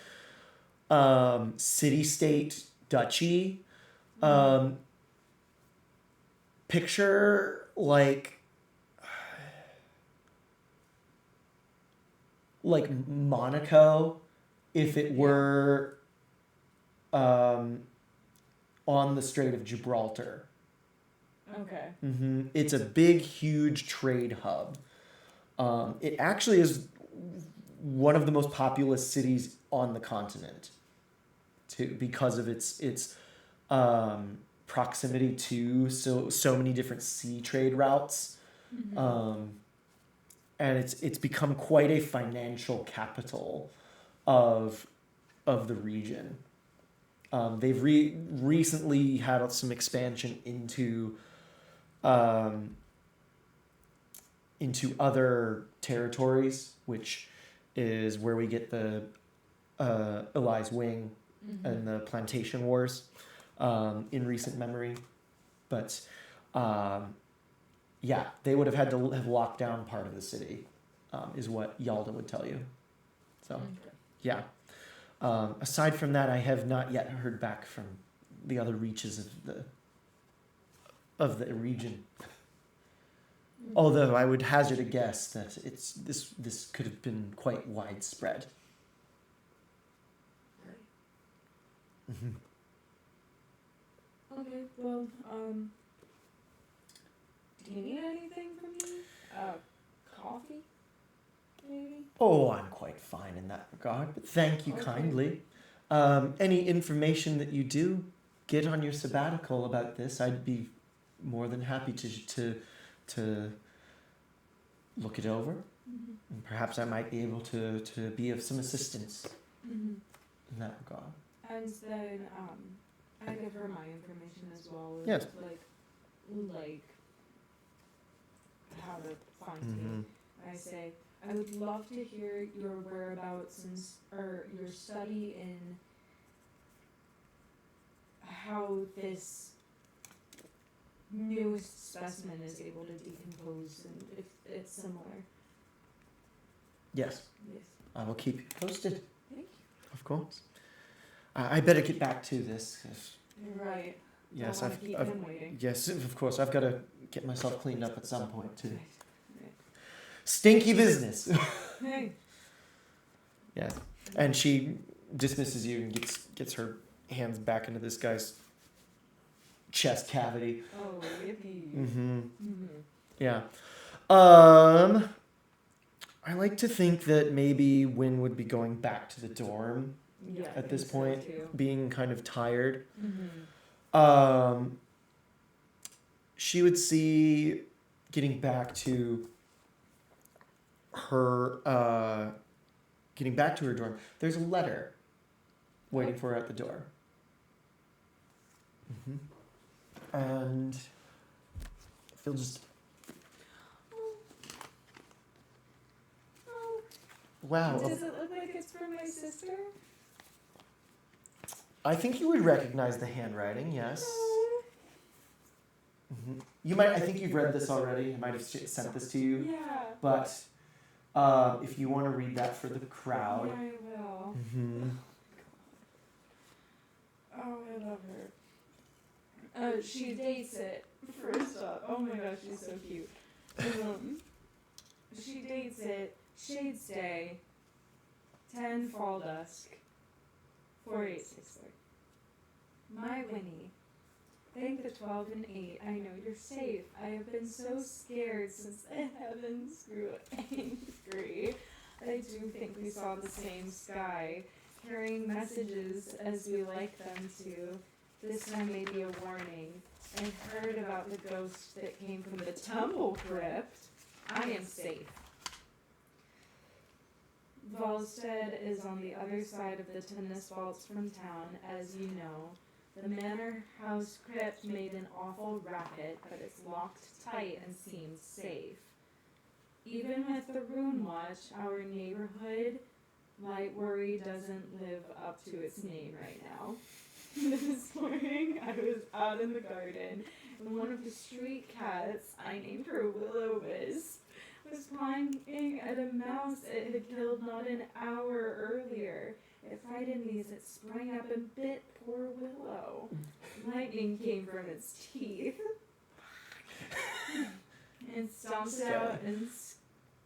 city-state duchy. Picture like Monaco if it were on the Strait of Gibraltar. Okay. It's a big, huge trade hub. It actually is one of the most populous cities on the continent, too, because of its proximity to so many different sea trade routes. And it's become quite a financial capital of the region. They've recently had some expansion into other territories, which is where we get the Eli's Wing and the Plantation Wars in recent memory. But yeah, they would have had to have locked down part of the city, is what Yalda would tell you. So, yeah. Aside from that, I have not yet heard back from the other reaches of the region. Although I would hazard a guess that this could have been quite widespread. Okay, well, do you need anything from me? Coffee, maybe? Oh, I'm quite fine in that regard, but thank you kindly. Any information that you do get on your sabbatical about this, I'd be more than happy to look it over. And perhaps I might be able to be of some assistance in that regard. And then I give her my information as well. Yes. Like how to find me. I say, I would love to hear your whereabouts or your study in how this newest specimen is able to decompose and if it's similar. Yes. Yes. I will keep you posted. Thank you. Of course. I better get back to this. Right. Yes, Don't wanna keep him waiting. Yes, of course. I've got to get myself cleaned up at some point too. Right. Stinky business. Hey. Yeah, and she dismisses you and gets her hands back into this guy's chest cavity. Oh, yippee. Yeah. I like to think that maybe Wynn would be going back to the dorm at this point, being kind of tired. She would see getting back to her dorm. There's a letter waiting for her at the door. And if you'll just... Wow. Does it look like it's from my sister? I think you would recognize the handwriting, yes. You might. I think you've read this already. I might have sent this to you. Yeah. But if you want to read that for the crowd. Yeah, I will. Oh, I love her. She dates it, first up. Oh my gosh, she's so cute. She dates it, Shades Day, 10 Fall Dusk, 4863. My Winnie, thank the 12 and 8. I know you're safe. I have been so scared since the heavens grew angry. I do think we saw the same sky, carrying messages as we like them to. This time may be a warning. I heard about the ghost that came from the temple crypt. I am safe. Felstead is on the other side of the tennis vaults from town, as you know. The manor house crypt made an awful racket, but it's locked tight and seems safe. Even with the Rune Watch, our neighborhood light worry doesn't live up to its name right now. This morning, I was out in the garden, and one of the street cats, I named her Willow was pawing at a mouse it had killed not an hour earlier. It frightened me as it sprang up and bit poor Willow. Lightning came from its teeth. And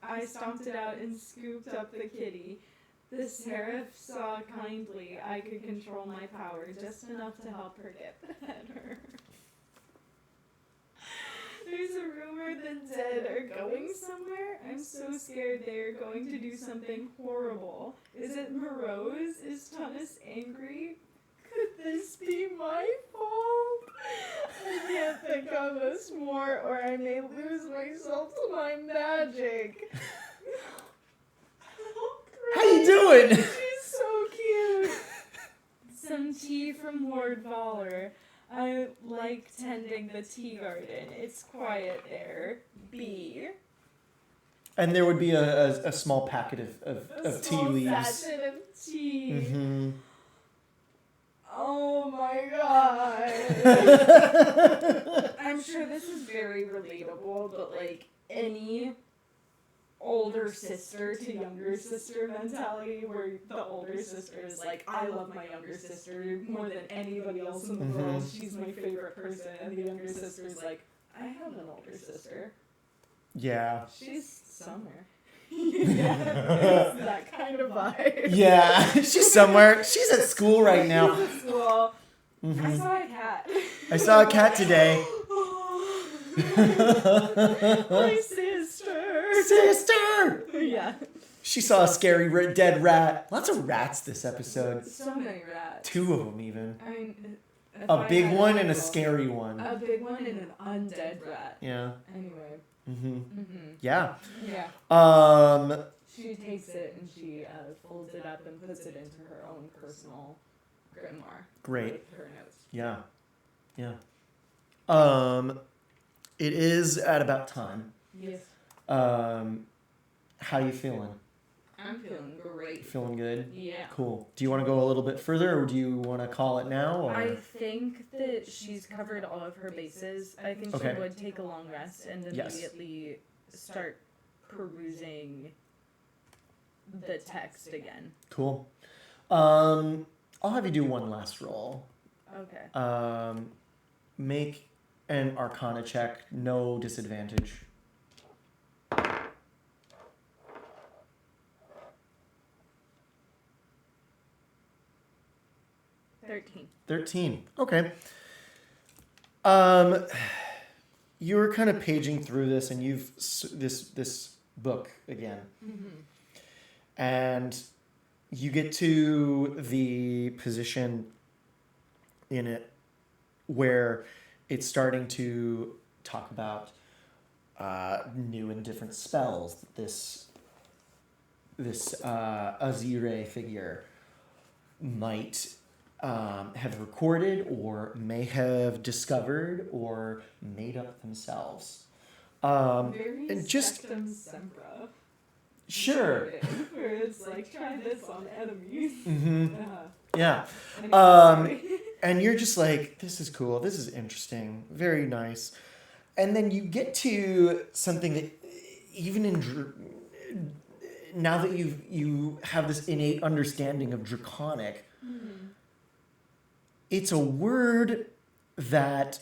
I stomped it out and scooped up the kitty. The seraph saw kindly I could control my power just enough to help her get better. There's a rumor the dead are going somewhere. I'm so scared they are going to do something horrible. Is it morose? Is Thomas angry? Could this be my fault? I can't think on this more or I may lose myself to my magic. How you doing? She's so cute. Some tea from Lord Valar. I like tending the tea garden. It's quiet there. B. And there would be a small packet of tea leaves. A sachet of tea. Mm-hmm. Oh my god. I'm sure this is very relatable, but like any older sister to younger sister mentality where the older sister is like, I love my younger sister more than anybody else in the world. She's my favorite person. And the younger sister's like, I have an older sister. Yeah. She's somewhere. Yeah, it's that kind of vibe. Yeah, she's somewhere. She's at school right now. She's at school. Mm-hmm. I saw a cat. I saw a cat today. My sister. Sister! Yeah. She saw a scary dead rat. Lots of rats this episode. So many rats. 2 of them even. I mean, A big one and a scary one. A big one and an undead rat. Yeah. Anyway. Mm-hmm. Mm-hmm. Yeah. Yeah. She takes it and she folds it up and puts it into her own personal grimoire. Great. With her notes. Yeah. Yeah. It is at about time. Yes. How you feeling? I'm feeling great. Feeling good? Yeah. Cool. Do you want to go a little bit further, or do you want to call it now? Or? I think that she's covered all of her bases. I think Okay. she would take a long rest and immediately start perusing the text again. Cool. I'll have you do one last roll. Okay. Make an Arcana check, no disadvantage. 13. Okay. You were kind of paging through this, and you've this book again, and you get to the position in it where it's starting to talk about new and different spells that this Azire figure might have recorded or may have discovered or made up themselves. Very and just Spectrum Sempra. sure. Where it's like, try this on enemies. Mm-hmm. Yeah. Yeah. And you're just like, this is cool. This is interesting. Very nice. And then you get to something that even in now that you have this innate understanding of draconic, it's a word that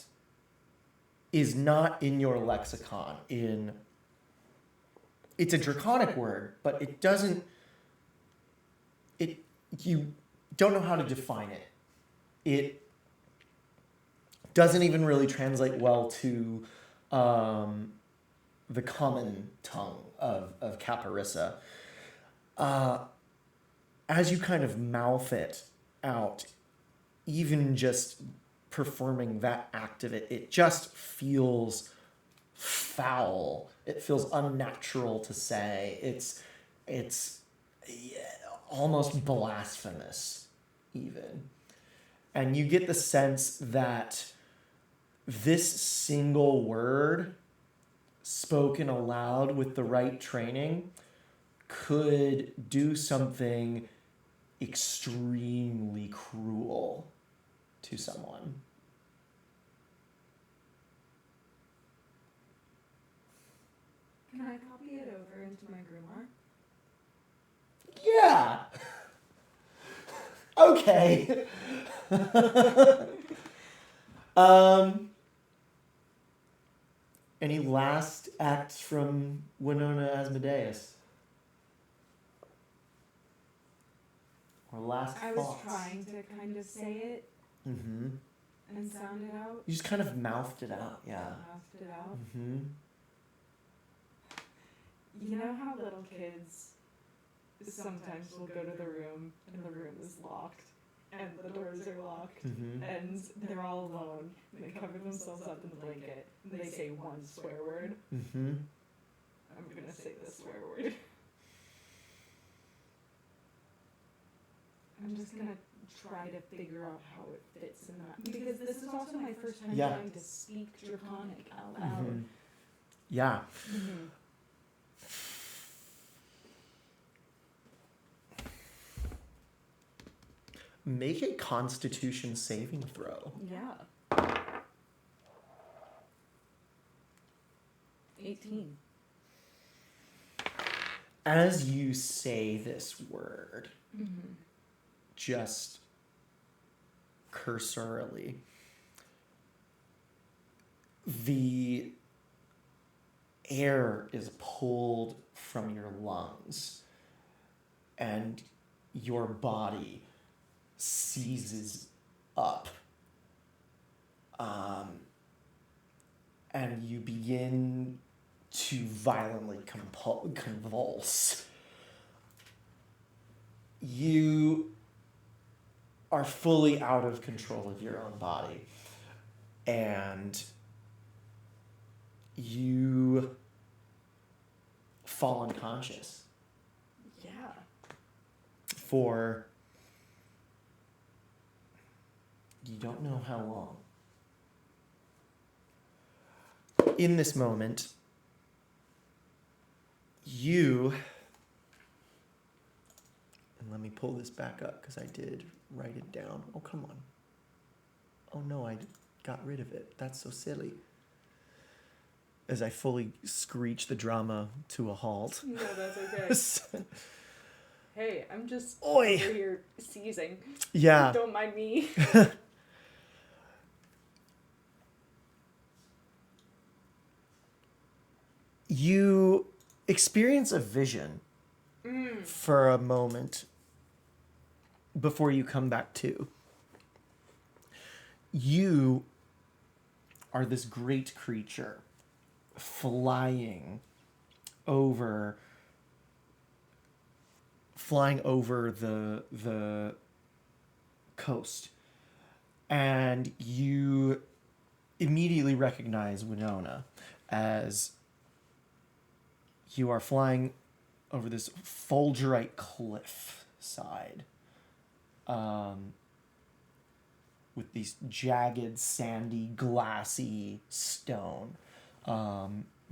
is not in your lexicon. It's a draconic word, but it doesn't. You don't know how to define it. It doesn't even really translate well to the common tongue of Caparissa. As you kind of mouth it out, even just performing that act of it, it just feels foul. It feels unnatural to say. It's almost blasphemous, even. And you get the sense that this single word, spoken aloud with the right training, could do something extremely cruel to someone. Can I copy it over into my grimoire? Yeah. Okay. Any last acts from Wynona Asmodeus? Or last I was thoughts? trying to kind of say it Mm-hmm. and sound it out. You just kind of mouthed it out, yeah. Mouthed it out. Mm-hmm. You know how little kids sometimes will go to the room and the room is locked and the doors are locked Mm-hmm. and they're all alone and they cover themselves up in the blanket and they say one swear word? Mm-hmm. I'm gonna say the swear word. I'm just gonna try to figure out how it fits in that, because this is also my first time Yeah. trying to speak draconic out loud. Mm-hmm. Yeah. Mm-hmm. Make a Constitution saving throw. Yeah. 18. As you say this word, Mm-hmm. just cursorily, the air is pulled from your lungs and your body seizes up, and you begin to violently convulse. You are fully out of control of your own body, and you fall unconscious Yeah. for you don't know how long. In this moment, you, and let me pull this back up because I did write it down. Oh, come on. Oh no, I got rid of it. That's so silly. As I fully screech the drama to a halt. No, that's okay. Hey, I'm just Oi. over here seizing. Yeah. Don't mind me. You experience a vision for a moment before you come back to. You are this great creature flying over the coast, and you immediately recognize Wynona as you are flying over this fulgurite cliff side, with these jagged, sandy, glassy stone.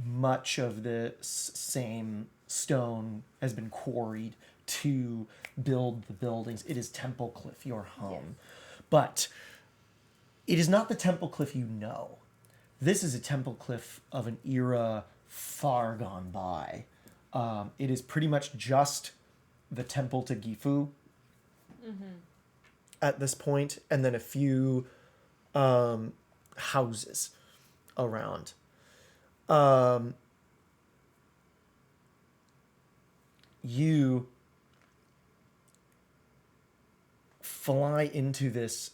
Much of the same stone has been quarried to build the buildings. It is Temple Cliff, your home. Yeah. But it is not the Temple Cliff you know. This is a Temple Cliff of an era far gone by. It is pretty much just the temple to Gifu at this point, and then a few houses around. You fly into this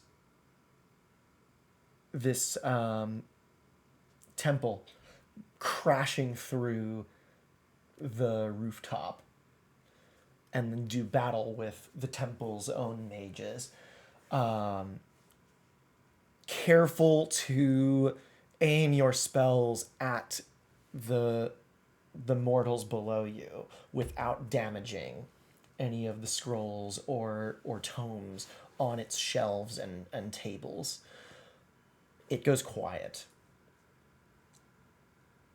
temple, crashing through the rooftop, and then do battle with the temple's own mages. Careful to aim your spells at the mortals below you without damaging any of the scrolls or tomes on its shelves and tables. It goes quiet.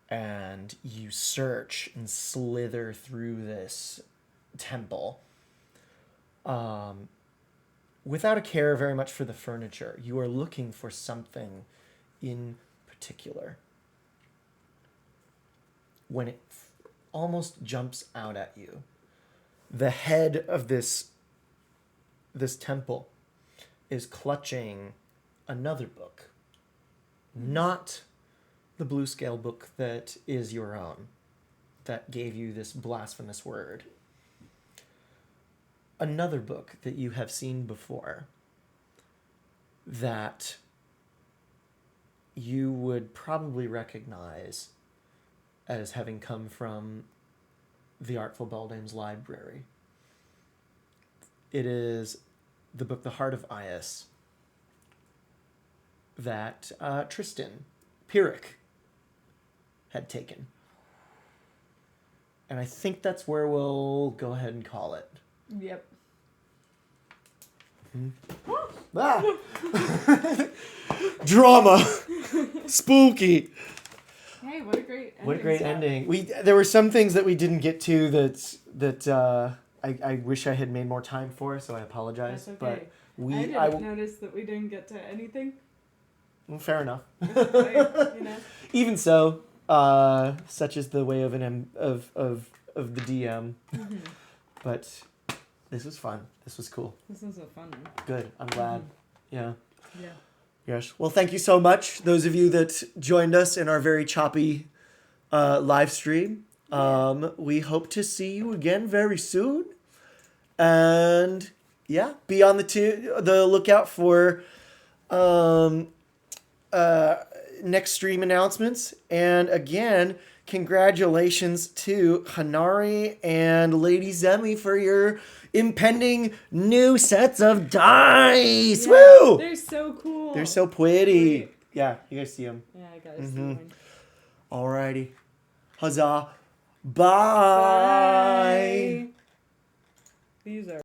And you search and slither through this temple. Without a care very much for the furniture. You are looking for something in particular. When it almost jumps out at you, the head of this temple is clutching another book. Not the blue scale book that is your own, that gave you this blasphemous word. Another book that you have seen before, that you would probably recognize as having come from the Artful Beldames library. It is the book The Heart of Aias that Tristan Pyrrhic had taken. And I think that's where we'll go ahead and call it. Yep. Ah! Drama! Spooky! Hey, what a great ending. What a great ending. There were some things that we didn't get to that I wish I had made more time for, so I apologize. That's okay. But I didn't notice that we didn't get to anything. Well, fair enough. You know? Even so, such is the way of of the DM. Mm-hmm. But this was fun. This was cool. This is a fun one. Good. I'm glad. Mm-hmm. Yeah. Yeah. Yes. Well, thank you so much, those of you that joined us in our very choppy live stream. We hope to see you again very soon. And yeah, be on the lookout for next stream announcements. And again, congratulations to Hanari and Lady Zemi for your impending new sets of dice. Yeah, Woo! they're so cool. They're so pretty. Wait. Yeah, you guys see them. Yeah, I gotta see one. Alrighty. Huzzah. Bye. Bye. These are